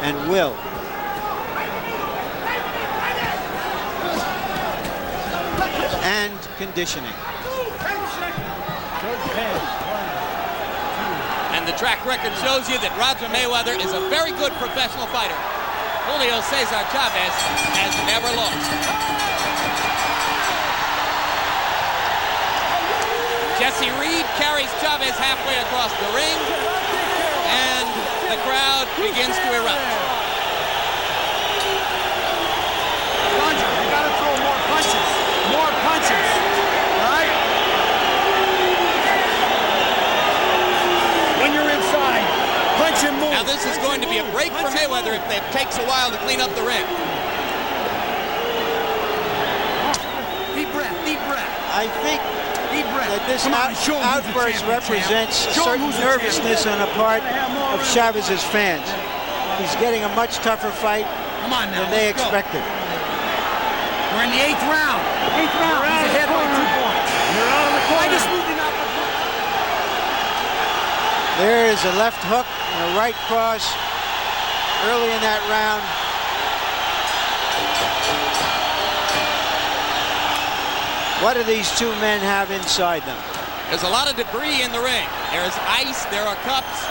and will. And conditioning. And the track record shows you that Roger Mayweather is a very good professional fighter. Julio Cesar Chavez has never lost. Jesse Reed carries Chavez halfway across the ring, and the crowd begins to erupt. Roger, you gotta throw more punches. More punches. All right? When you're inside, punch and move. Now this is going to be a break for Mayweather if it takes a while to clean up the ring. Deep breath, deep breath. I think that this outburst represents a certain nervousness on the part of Chavez's fans. He's getting a much tougher fight than they expected. We're in the 8th round. 8th round. He's ahead by 2 points. You're out of the corner. I just moved him out. There is a left hook and a right cross early in that round. What do these two men have inside them? There's a lot of debris in the ring. There's ice, there are cups,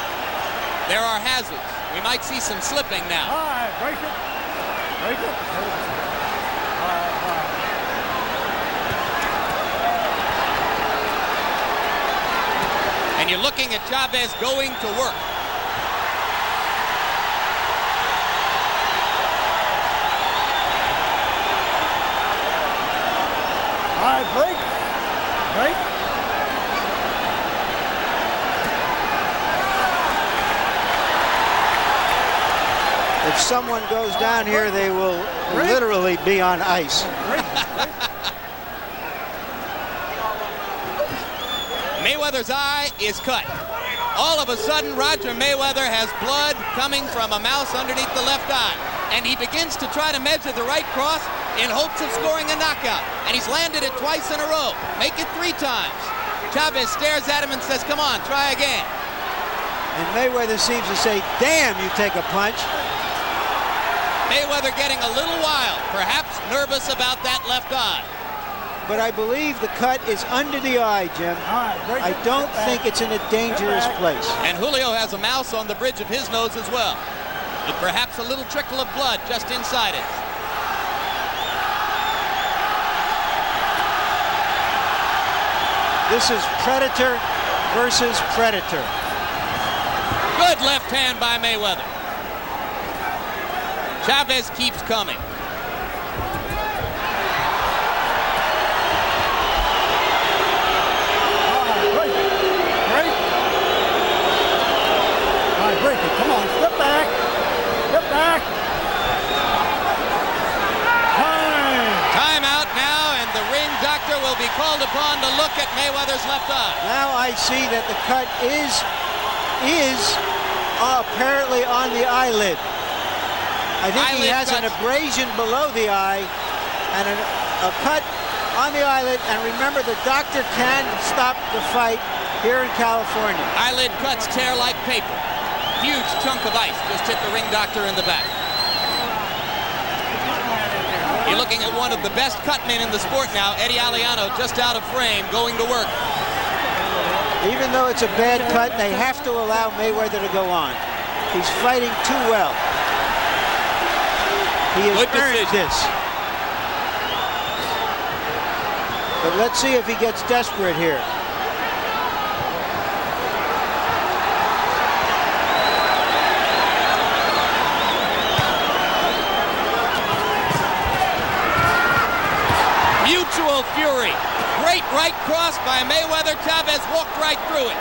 there are hazards. We might see some slipping now. All right, break it. Break it. And you're looking at Chavez going to work. All right, break. Break. If someone goes down here, they will literally be on ice. Mayweather's eye is cut. All of a sudden, Roger Mayweather has blood coming from a mouse underneath the left eye. And he begins to try to measure the right cross in hopes of scoring a knockout. And he's landed it twice in a row. Make it 3 times. Chavez stares at him and says, come on, try again. And Mayweather seems to say, damn, you take a punch. Mayweather getting a little wild, perhaps nervous about that left eye. But I believe the cut is under the eye, Jim. I don't think it's in a dangerous place. And Julio has a mouse on the bridge of his nose as well, with perhaps a little trickle of blood just inside it. This is predator versus predator. Good left hand by Mayweather. Chavez keeps coming. Break it. Come on, step back. Step back. Time out now, and the ring doctor will be called upon to look at Mayweather's left eye. Now I see that the cut is apparently on the eyelid. I think he has an abrasion below the eye and a cut on the eyelid. And remember, the doctor can stop the fight here in California. Eyelid cuts tear like paper. Huge chunk of ice just hit the ring doctor in the back. You're looking at one of the best cutmen in the sport now, Eddie Aliano, just out of frame, going to work. Even though it's a bad cut, they have to allow Mayweather to go on. He's fighting too well. He has earned this. But let's see if he gets desperate here. Mutual fury. Great right cross by Mayweather. Chavez walked right through it.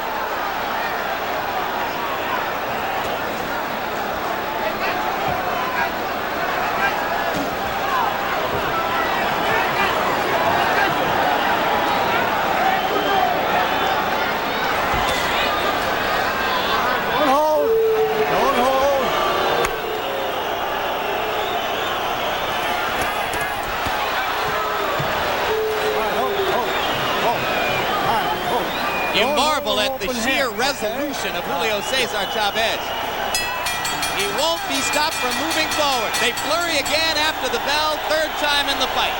You marvel at the sheer resolution of Julio Cesar Chavez. He won't be stopped from moving forward. They flurry again after the bell, 3rd time in the fight.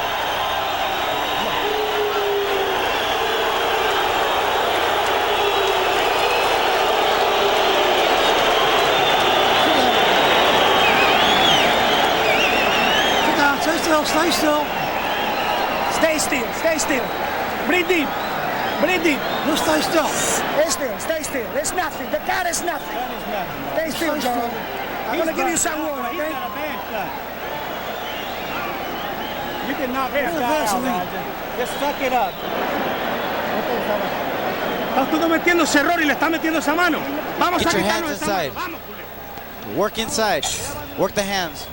still, stay still. Stay still, stay still. Breathe deep. Breathe deep. No, stay still. Stay still, stay still. It's nothing. The cut is nothing. Stay still, John. I'm going to give you some water, okay? You can knock this guy out, Roger. Just suck it up. Estás tú cometiendo ese error y le estás metiendo esa mano. Vamos Get a your hands quitarnos esa mano. inside. Vamos, Julio. Work inside. Work the hands.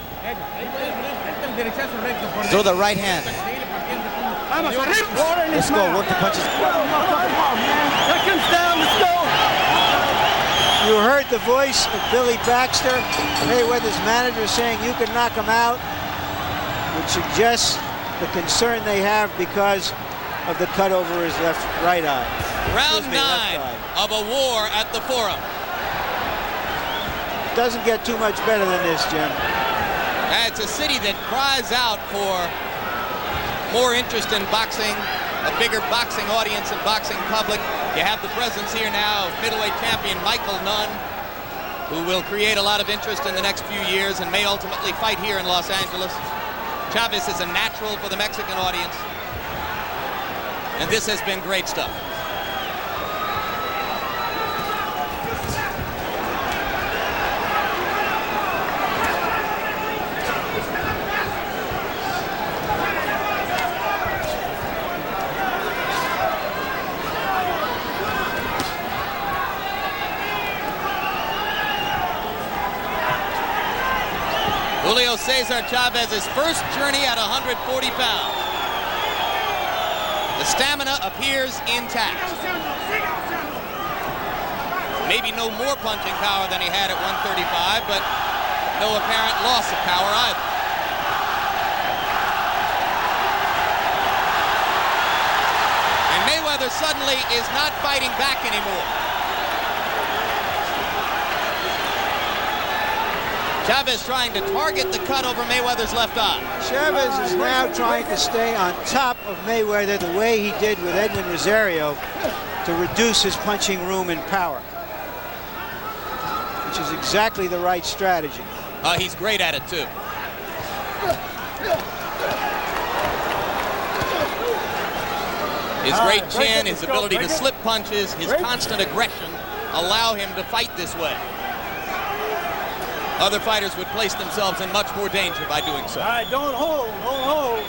Throw the right hand. Vamos, arriba. Let's go. Work the punches. Seconds down, let's go. You heard the voice of Billy Baxter, Mayweather's manager, saying you can knock him out, which suggests the concern they have because of the cut over his right eye. Round 9 of a war at the Forum. Doesn't get too much better than this, Jim. It's a city that cries out for more interest in boxing, a bigger boxing audience and boxing public. You have the presence here now of middleweight champion Michael Nunn, who will create a lot of interest in the next few years and may ultimately fight here in Los Angeles. Chavez is a natural for the Mexican audience. And this has been great stuff. Julio Cesar Chavez's first journey at 140 pounds. The stamina appears intact. Maybe no more punching power than he had at 135, but no apparent loss of power either. And Mayweather suddenly is not fighting back anymore. Chavez trying to target the cut over Mayweather's left eye. Chavez is now trying to stay on top of Mayweather the way he did with Edwin Rosario to reduce his punching room and power, which is exactly the right strategy. He's great at it, too. His great chin, his ability to slip punches, his constant aggression allow him to fight this way. Other fighters would place themselves in much more danger by doing so. All right, don't hold, don't hold.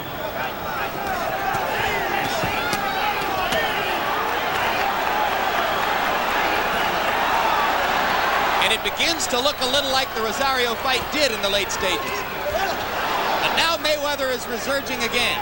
And it begins to look a little like the Rosario fight did in the late stages. But now Mayweather is resurging again.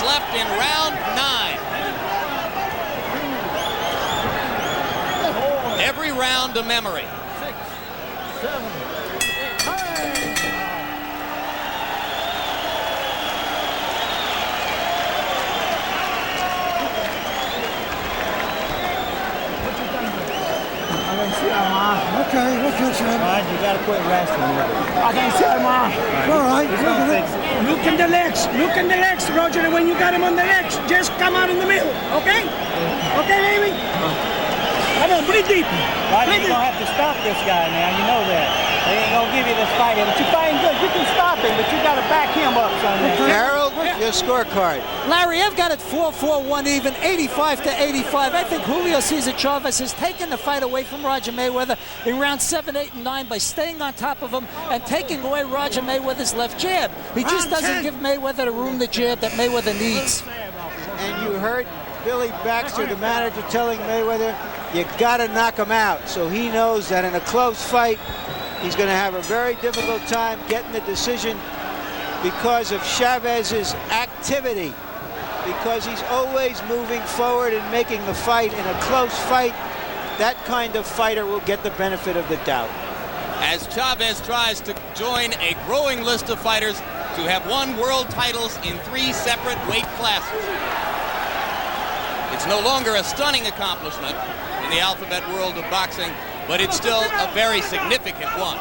Left in round 9. Every round a memory. 6, 7, 8. Okay, Sam. All right, you gotta quit resting. I can see him off. All right. Look in the legs, Roger, and when you got him on the legs, just come out in the middle, okay? Okay, baby? Come on, breathe deep. Roger, you're gonna have to stop this guy now, you know that. They ain't gonna give you this fight, but you're fighting good. You can stop him, but you gotta back him up, son. Harold, your scorecard. Larry, I've got it 4-4-1 even, 85-85. I think Julio Cesar Chavez has taken the fight away from Roger Mayweather in rounds 7, 8, and 9 by staying on top of him and taking away Roger Mayweather's left jab. He just doesn't give Mayweather the room to jab that Mayweather needs. And you heard Billy Baxter, the manager, telling Mayweather, you gotta knock him out. So he knows that in a close fight, he's going to have a very difficult time getting the decision because of Chavez's activity, because he's always moving forward and making the fight. In a close fight, that kind of fighter will get the benefit of the doubt. As Chavez tries to join a growing list of fighters to have won world titles in 3 separate weight classes. It's no longer a stunning accomplishment in the alphabet world of boxing, but it's still a very significant one.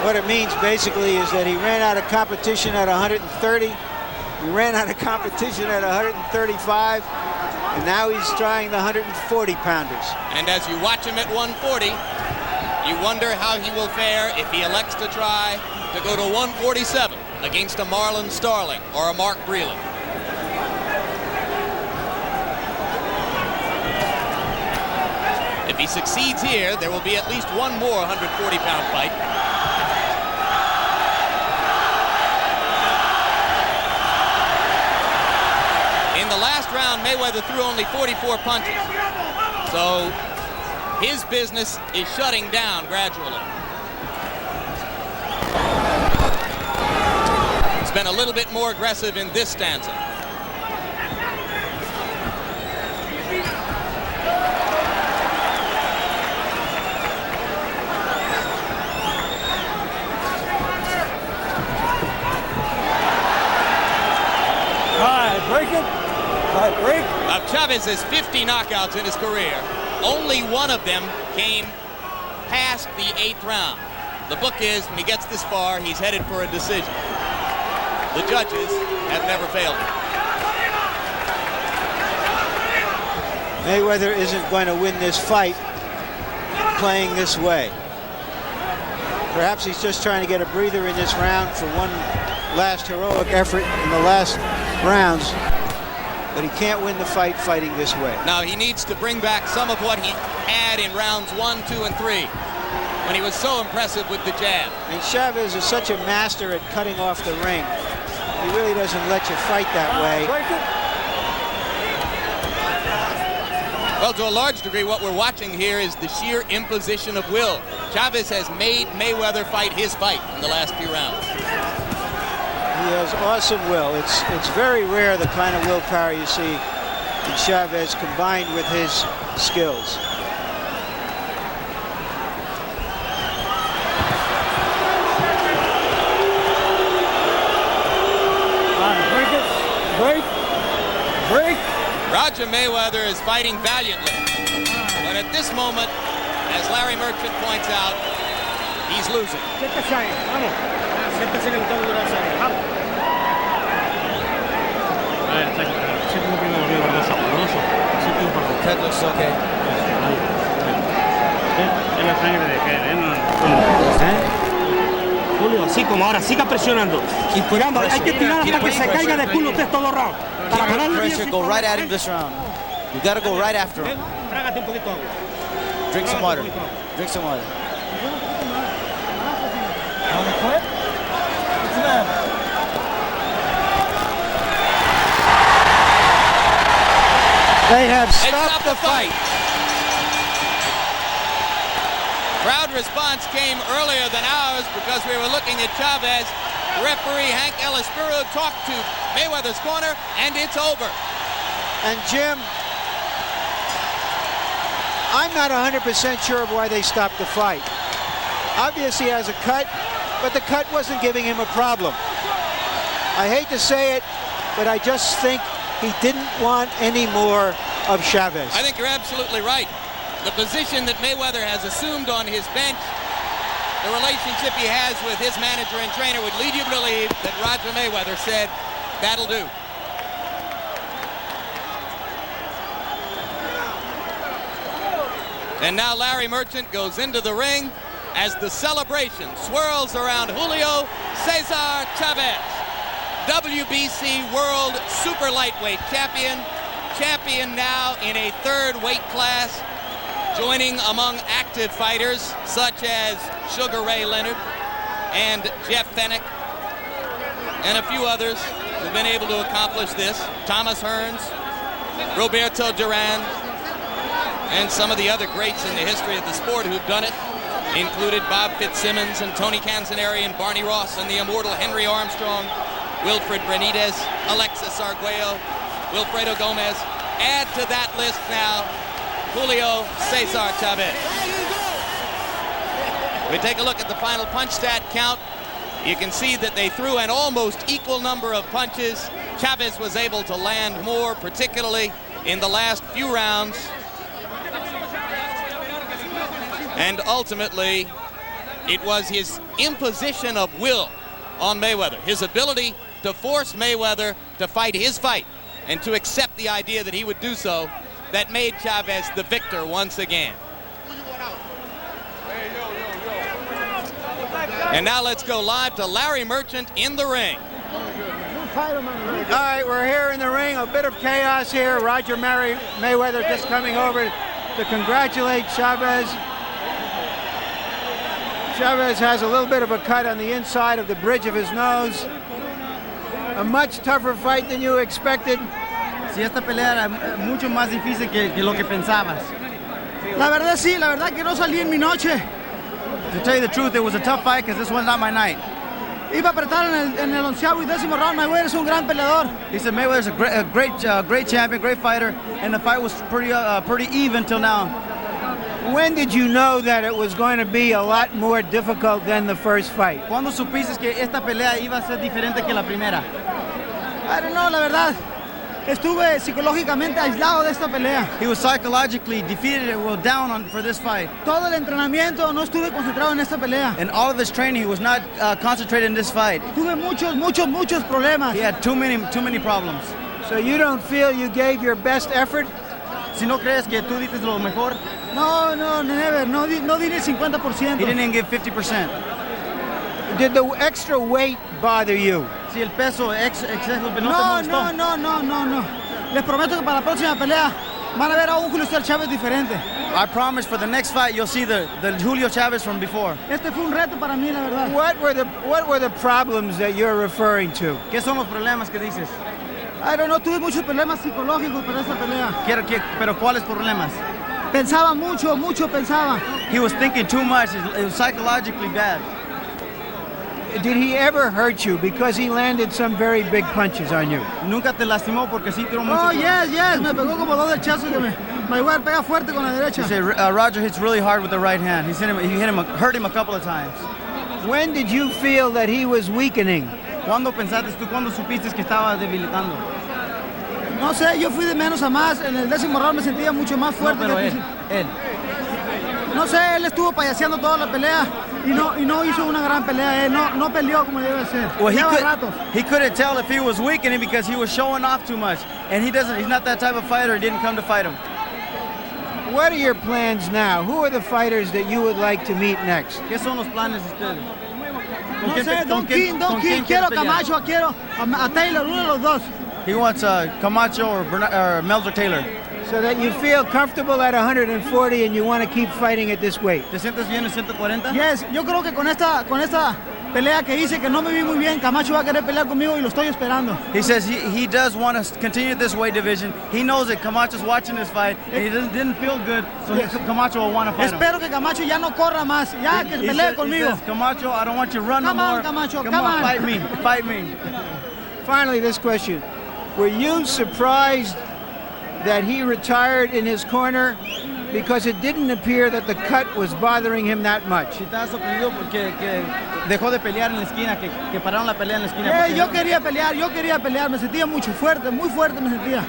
What it means basically is that he ran out of competition at 130. He ran out of competition at 135. And now he's trying the 140-pounders. And as you watch him at 140, you wonder how he will fare if he elects to try to go to 147 against a Marlon Starling or a Mark Breland. If he succeeds here, there will be at least one more 140-pound fight. In the last round, Mayweather threw only 44 punches. So his business is shutting down gradually. He's been a little bit more aggressive in this stanza. Break it. Break. Of Chavez's 50 knockouts in his career, only one of them came past the 8th round. The book is, when he gets this far, he's headed for a decision. The judges have never failed him. Mayweather isn't going to win this fight playing this way. Perhaps he's just trying to get a breather in this round for one last heroic effort in the last rounds, but he can't win the fight fighting this way. Now he needs to bring back some of what he had in rounds 1, 2, and 3 when he was so impressive with the jab. And Chavez is such a master at cutting off the ring. He really doesn't let you fight that way. Well, to a large degree, what we're watching here is the sheer imposition of will. Chavez has made Mayweather fight his fight in the last few rounds. He has awesome will. It's very rare the kind of willpower you see in Chavez combined with his skills. Break it. Break. Break. Roger Mayweather is fighting valiantly, but at this moment, as Larry Merchant points out, he's losing. Head looks okay. Julio, así como ahora, siga presionando. Tirando, hay que tirar hasta que se caiga de culo usted todo round. Para ganarle Pressure, go right at him this round. You gotta go right after him. Trágate un poquito agua. Drink some water. Drink some water. They have stopped the fight. Crowd response came earlier than ours because we were looking at Chavez. Referee Hank Elispiro talked to Mayweather's corner, and it's over. And Jim, I'm not 100% sure of why they stopped the fight. Obviously he has a cut, but the cut wasn't giving him a problem. I hate to say it, but I just think he didn't want any more of Chavez. I think you're absolutely right. The position that Mayweather has assumed on his bench, the relationship he has with his manager and trainer would lead you to believe that Roger Mayweather said, that'll do. And now Larry Merchant goes into the ring as the celebration swirls around Julio Cesar Chavez, WBC World Super Lightweight Champion, champion now in a 3rd weight class, joining among active fighters such as Sugar Ray Leonard and Jeff Fennick and a few others who've been able to accomplish this. Thomas Hearns, Roberto Duran, and some of the other greats in the history of the sport who've done it, included Bob Fitzsimmons and Tony Canzoneri and Barney Ross and the immortal Henry Armstrong, Wilfred Benitez, Alexis Arguello, Wilfredo Gomez. Add to that list now Julio Cesar Chavez. We take a look at the final punch stat count. You can see that they threw an almost equal number of punches. Chavez was able to land more, particularly in the last few rounds. And ultimately, it was his imposition of will on Mayweather, his ability to force Mayweather to fight his fight and to accept the idea that he would do so, that made Chavez the victor once again. And now let's go live to Larry Merchant in the ring. All right, we're here in the ring. A bit of chaos here. Roger Mayweather just coming over to congratulate Chavez. Chavez has a little bit of a cut on the inside of the bridge of his nose. A much tougher fight than you expected. Sí, esta pelea era mucho más difícil que lo que pensabas. La verdad sí, la verdad que no salí en mi noche. To tell you the truth, it was a tough fight because this was not my night. Iba a apretar en el 11º y 10º round. Mayweather es un gran peleador. He said Mayweather's a great champion, great fighter, and the fight was pretty even till now. When did you know that it was going to be a lot more difficult than the first fight? ¿Cuándo supiste que esta pelea iba a ser diferente que la primera? I don't know, la verdad. Estuve psicológicamente aislado de esta pelea. He was psychologically defeated, down for this fight. Todo el entrenamiento no estuve concentrado en esta pelea. And all of his training, he was not concentrated in this fight. Tuve muchos problemas. He had too many problems. So you don't feel you gave your best effort? Si no crees que tú diste lo mejor? No, never. No di el 50%. He didn't even give 50%. Did the extra weight bother you? Si el peso exceso no te molestó. No. Les prometo que para la próxima pelea van a ver a un Julio Cesar Chavez diferente. I promise for the next fight you'll see the Julio Chavez from before. Este fue un reto para mí, la verdad. What were the problems that you're referring to? ¿Qué son los problemas que dices? I don't know, tuve muchos problemas psicológicos para esta pelea. Pero ¿cuáles problemas? Pensaba mucho pensaba. He was thinking too much. It was psychologically bad. Did he ever hurt you because he landed some very big punches on you? Nunca te lastimó porque sí tiró mucho. Oh, yes. Me pegó como dos derechazos que Mayweather pega fuerte con la derecha. He said Roger hits really hard with the right hand. Hurt him a couple of times. When did you feel that he was weakening? ¿Cuándo supiste que estaba debilitando? No sé, yo fui de menos a más. En el 10º round me sentía mucho más fuerte. No, pero él. No sé, él estuvo payaseando toda la pelea y no hizo una gran pelea. Él no peleó como debe ser. Well, he couldn't tell if he was weakening because he was showing off too much. And he's not that type of fighter. He didn't come to fight him. What are your plans now? Who are the fighters that you would like to meet next? ¿Qué son los planes de ustedes? No sé, Don King, quiero Camacho, quiero a Taylor, uno de los dos. He wants Camacho or Melzer Taylor. So that you feel comfortable at 140 and you want to keep fighting at this weight. ¿Te sientes bien en 140? Yes, yo creo que con esta pelea que hice que no me vi muy bien, Camacho va a querer pelear conmigo y lo estoy esperando. He says he does want to continue this weight division. He knows that Camacho's watching this fight and he didn't feel good, so Camacho will want to fight him. Espero que Camacho ya no corra más, ya que pelee conmigo. Says, Camacho, I don't want you to run no more. Camacho, come on, fight me. Finally, this question. Were you surprised that he retired in his corner because it didn't appear that the cut was bothering him that much? Estaba sorprendido porque dejó de pelear en la esquina, que pararon la pelea en la esquina. Yo quería pelear, me sentía muy fuerte me sentía.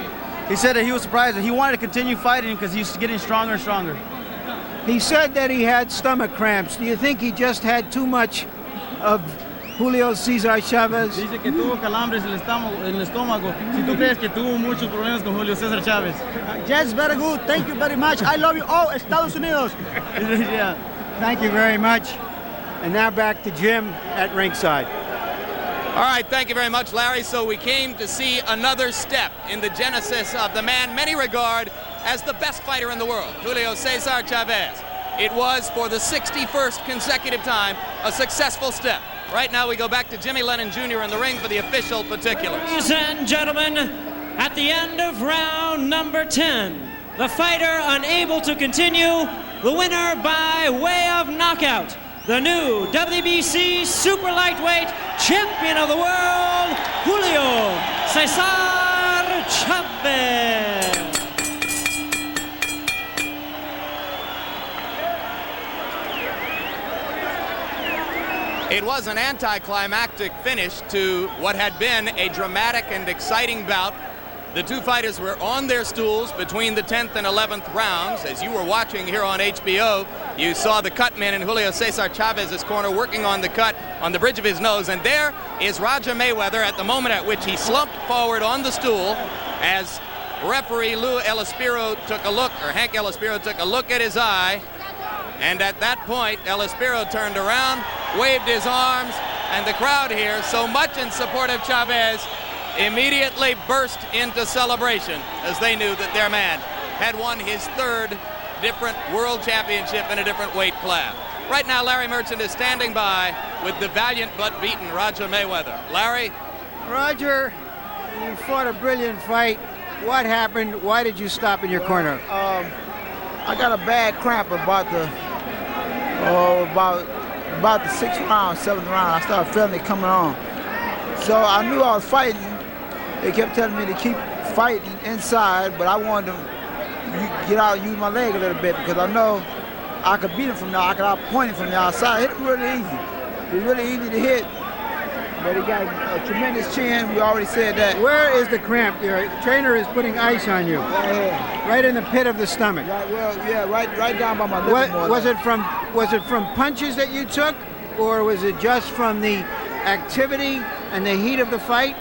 He said that he was surprised that he wanted to continue fighting because he's getting stronger and stronger. He said that he had stomach cramps. Do you think he just had too much of Julio Cesar Chavez? Dice que tuvo calambres en el estómago. Si tú crees que tuvo muchos problemas con Julio Cesar Chavez. Yes, very good. Thank you very much. I love you. Oh, Estados Unidos. Yeah. Thank you very much. And now back to Jim at ringside. All right, thank you very much, Larry. So we came to see another step in the genesis of the man many regard as the best fighter in the world, Julio Cesar Chavez. It was, for the 61st consecutive time, a successful step. Right now we go back to Jimmy Lennon Jr. in the ring for the official particulars. Ladies and gentlemen, at the end of round number 10, the fighter unable to continue, the winner by way of knockout, the new WBC super lightweight champion of the world, Julio Cesar Chavez. It was an anticlimactic finish to what had been a dramatic and exciting bout. The two fighters were on their stools between the 10th and 11th rounds. As you were watching here on HBO, you saw the cut man in Julio Cesar Chavez's corner working on the cut on the bridge of his nose. And there is Roger Mayweather at the moment at which he slumped forward on the stool as referee Lou Elaspiro took a look, or Hank Elaspiro took a look at his eye. And at that point, Elaspiro turned around, waved his arms, and the crowd here, so much in support of Chavez, immediately burst into celebration as they knew that their man had won his third different world championship in a different weight class. Right now, Larry Merchant is standing by with the valiant but beaten Roger Mayweather. Larry? Roger, you fought a brilliant fight. What happened? Why did you stop in your corner? I got a bad cramp about the 6th round, 7th round. I started feeling it coming on. So I knew I was fighting. They kept telling me to keep fighting inside, but I wanted to get out and use my leg a little bit because I know I could beat him from there. I could outpoint him from the outside. Hit him really easy. It was really easy to hit, but he got a tremendous chin. We already said that. Where is the cramp? Your trainer is putting ice on you. Right here. Right in the pit of the stomach. Right down by my liver. Was it from punches that you took, or was it just from the activity and the heat of the fight?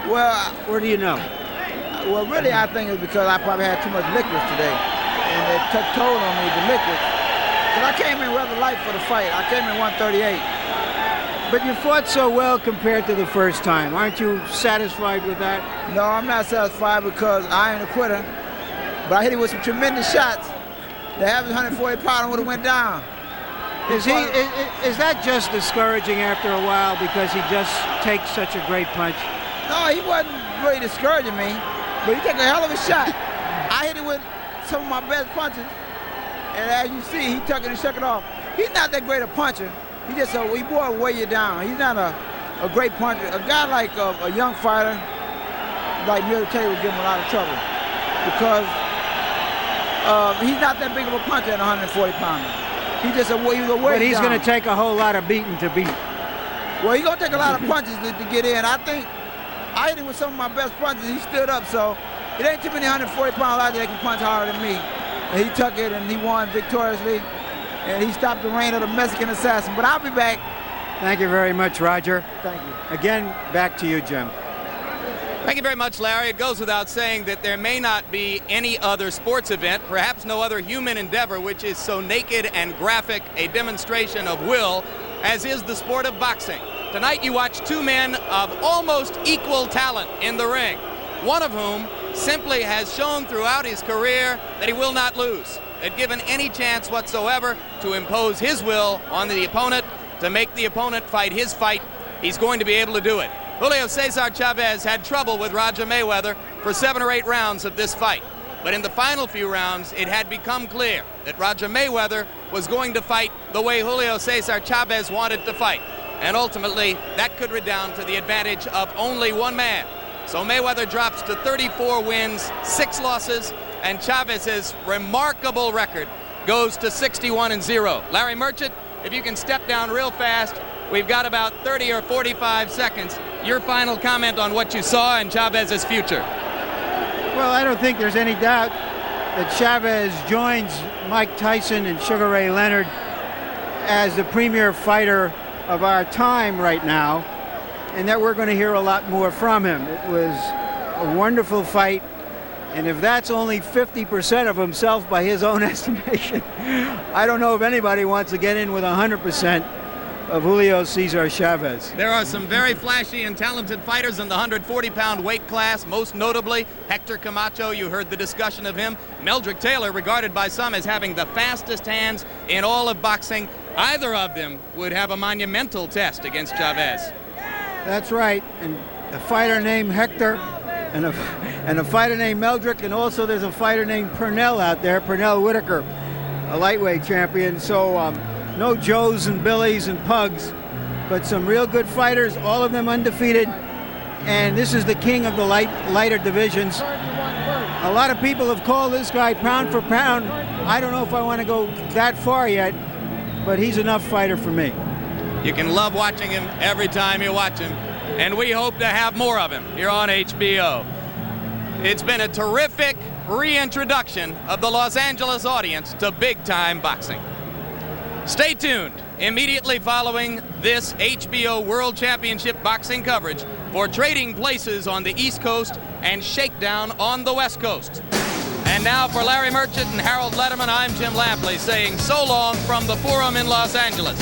Well, where do you know? Well, really, I think it's because I probably had too much liquids today, and it took toll on me, the liquids. Because I came in rather light for the fight. I came in 138. But you fought so well compared to the first time. Aren't you satisfied with that? No, I'm not satisfied because I ain't a quitter. But I hit him with some tremendous shots. The average 140 pounder would have went down. Is that just discouraging after a while because he just takes such a great punch? No, he wasn't really discouraging me, but he took a hell of a shot. I hit it with some of my best punches, and as you see, he took it and shook it off. He's not that great a puncher. He will weigh you down. He's not a great puncher. A guy like a young fighter like Julio Cesar would give him a lot of trouble because he's not that big of a puncher at 140 pounder. He's a way down. But he's going to take a whole lot of beating to beat. Well, he's going to take a lot of punches to get in. I think I hit him with some of my best punches. He stood up, so it ain't too many 140-pound guys that can punch harder than me. And he took it, and he won victoriously, and he stopped the reign of the Mexican assassin. But I'll be back. Thank you very much, Roger. Thank you. Again, back to you, Jim. Thank you very much, Larry. It goes without saying that there may not be any other sports event, perhaps no other human endeavor, which is so naked and graphic a demonstration of will as is the sport of boxing. Tonight you watch two men of almost equal talent in the ring, one of whom simply has shown throughout his career that he will not lose, that given any chance whatsoever to impose his will on the opponent, to make the opponent fight his fight, he's going to be able to do it. Julio Cesar Chavez had trouble with Roger Mayweather for 7 or 8 rounds of this fight. But in the final few rounds, it had become clear that Roger Mayweather was going to fight the way Julio Cesar Chavez wanted to fight. And ultimately, that could redound to the advantage of only one man. So Mayweather drops to 34 wins, 6 losses, and Chavez's remarkable record goes to 61-0. Larry Merchant, if you can step down real fast, we've got about 30 or 45 seconds. Your final comment on what you saw and Chavez's future. Well, I don't think there's any doubt that Chavez joins Mike Tyson and Sugar Ray Leonard as the premier fighter of our time right now, and that we're going to hear a lot more from him. It was a wonderful fight, and if that's only 50% of himself by his own estimation, I don't know if anybody wants to get in with 100% of Julio Cesar Chavez. There are some very flashy and talented fighters in the 140-pound weight class, most notably Hector Camacho. You heard the discussion of him. Meldrick Taylor, regarded by some as having the fastest hands in all of boxing. Either of them would have a monumental test against Chavez. That's right, and a fighter named Hector and a fighter named Meldrick, and also there's a fighter named Pernell out there, Pernell Whitaker, a lightweight champion. So no Joes and Billies and Pugs, but some real good fighters, all of them undefeated. And this is the king of the lighter divisions. A lot of people have called this guy pound for pound. I don't know if I want to go that far yet, but he's enough fighter for me. You can love watching him every time you watch him. And we hope to have more of him here on HBO. It's been a terrific reintroduction of the Los Angeles audience to big-time boxing. Stay tuned immediately following this HBO World Championship boxing coverage for Trading Places on the East Coast and Shakedown on the West Coast. And now for Larry Merchant and Harold Letterman, I'm Jim Lampley saying so long from the Forum in Los Angeles.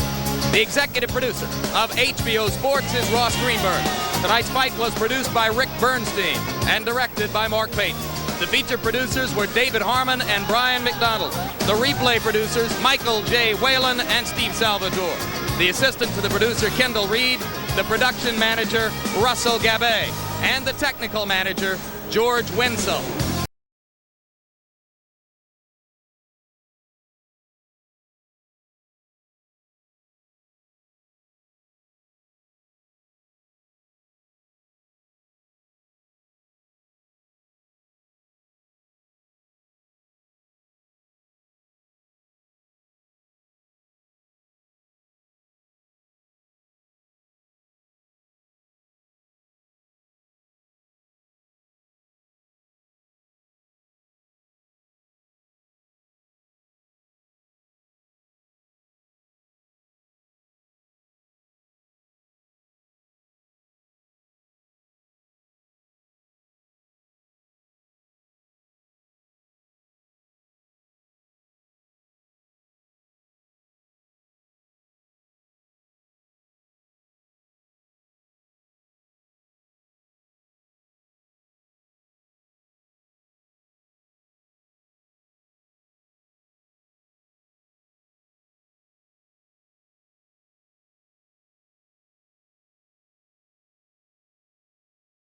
The executive producer of HBO Sports is Ross Greenberg. Tonight's fight was produced by Rick Bernstein and directed by Mark Payton. The feature producers were David Harmon and Brian McDonald. The replay producers, Michael J. Whalen and Steve Salvador. The assistant to the producer, Kendall Reed. The production manager, Russell Gabay. And the technical manager, George Winslow.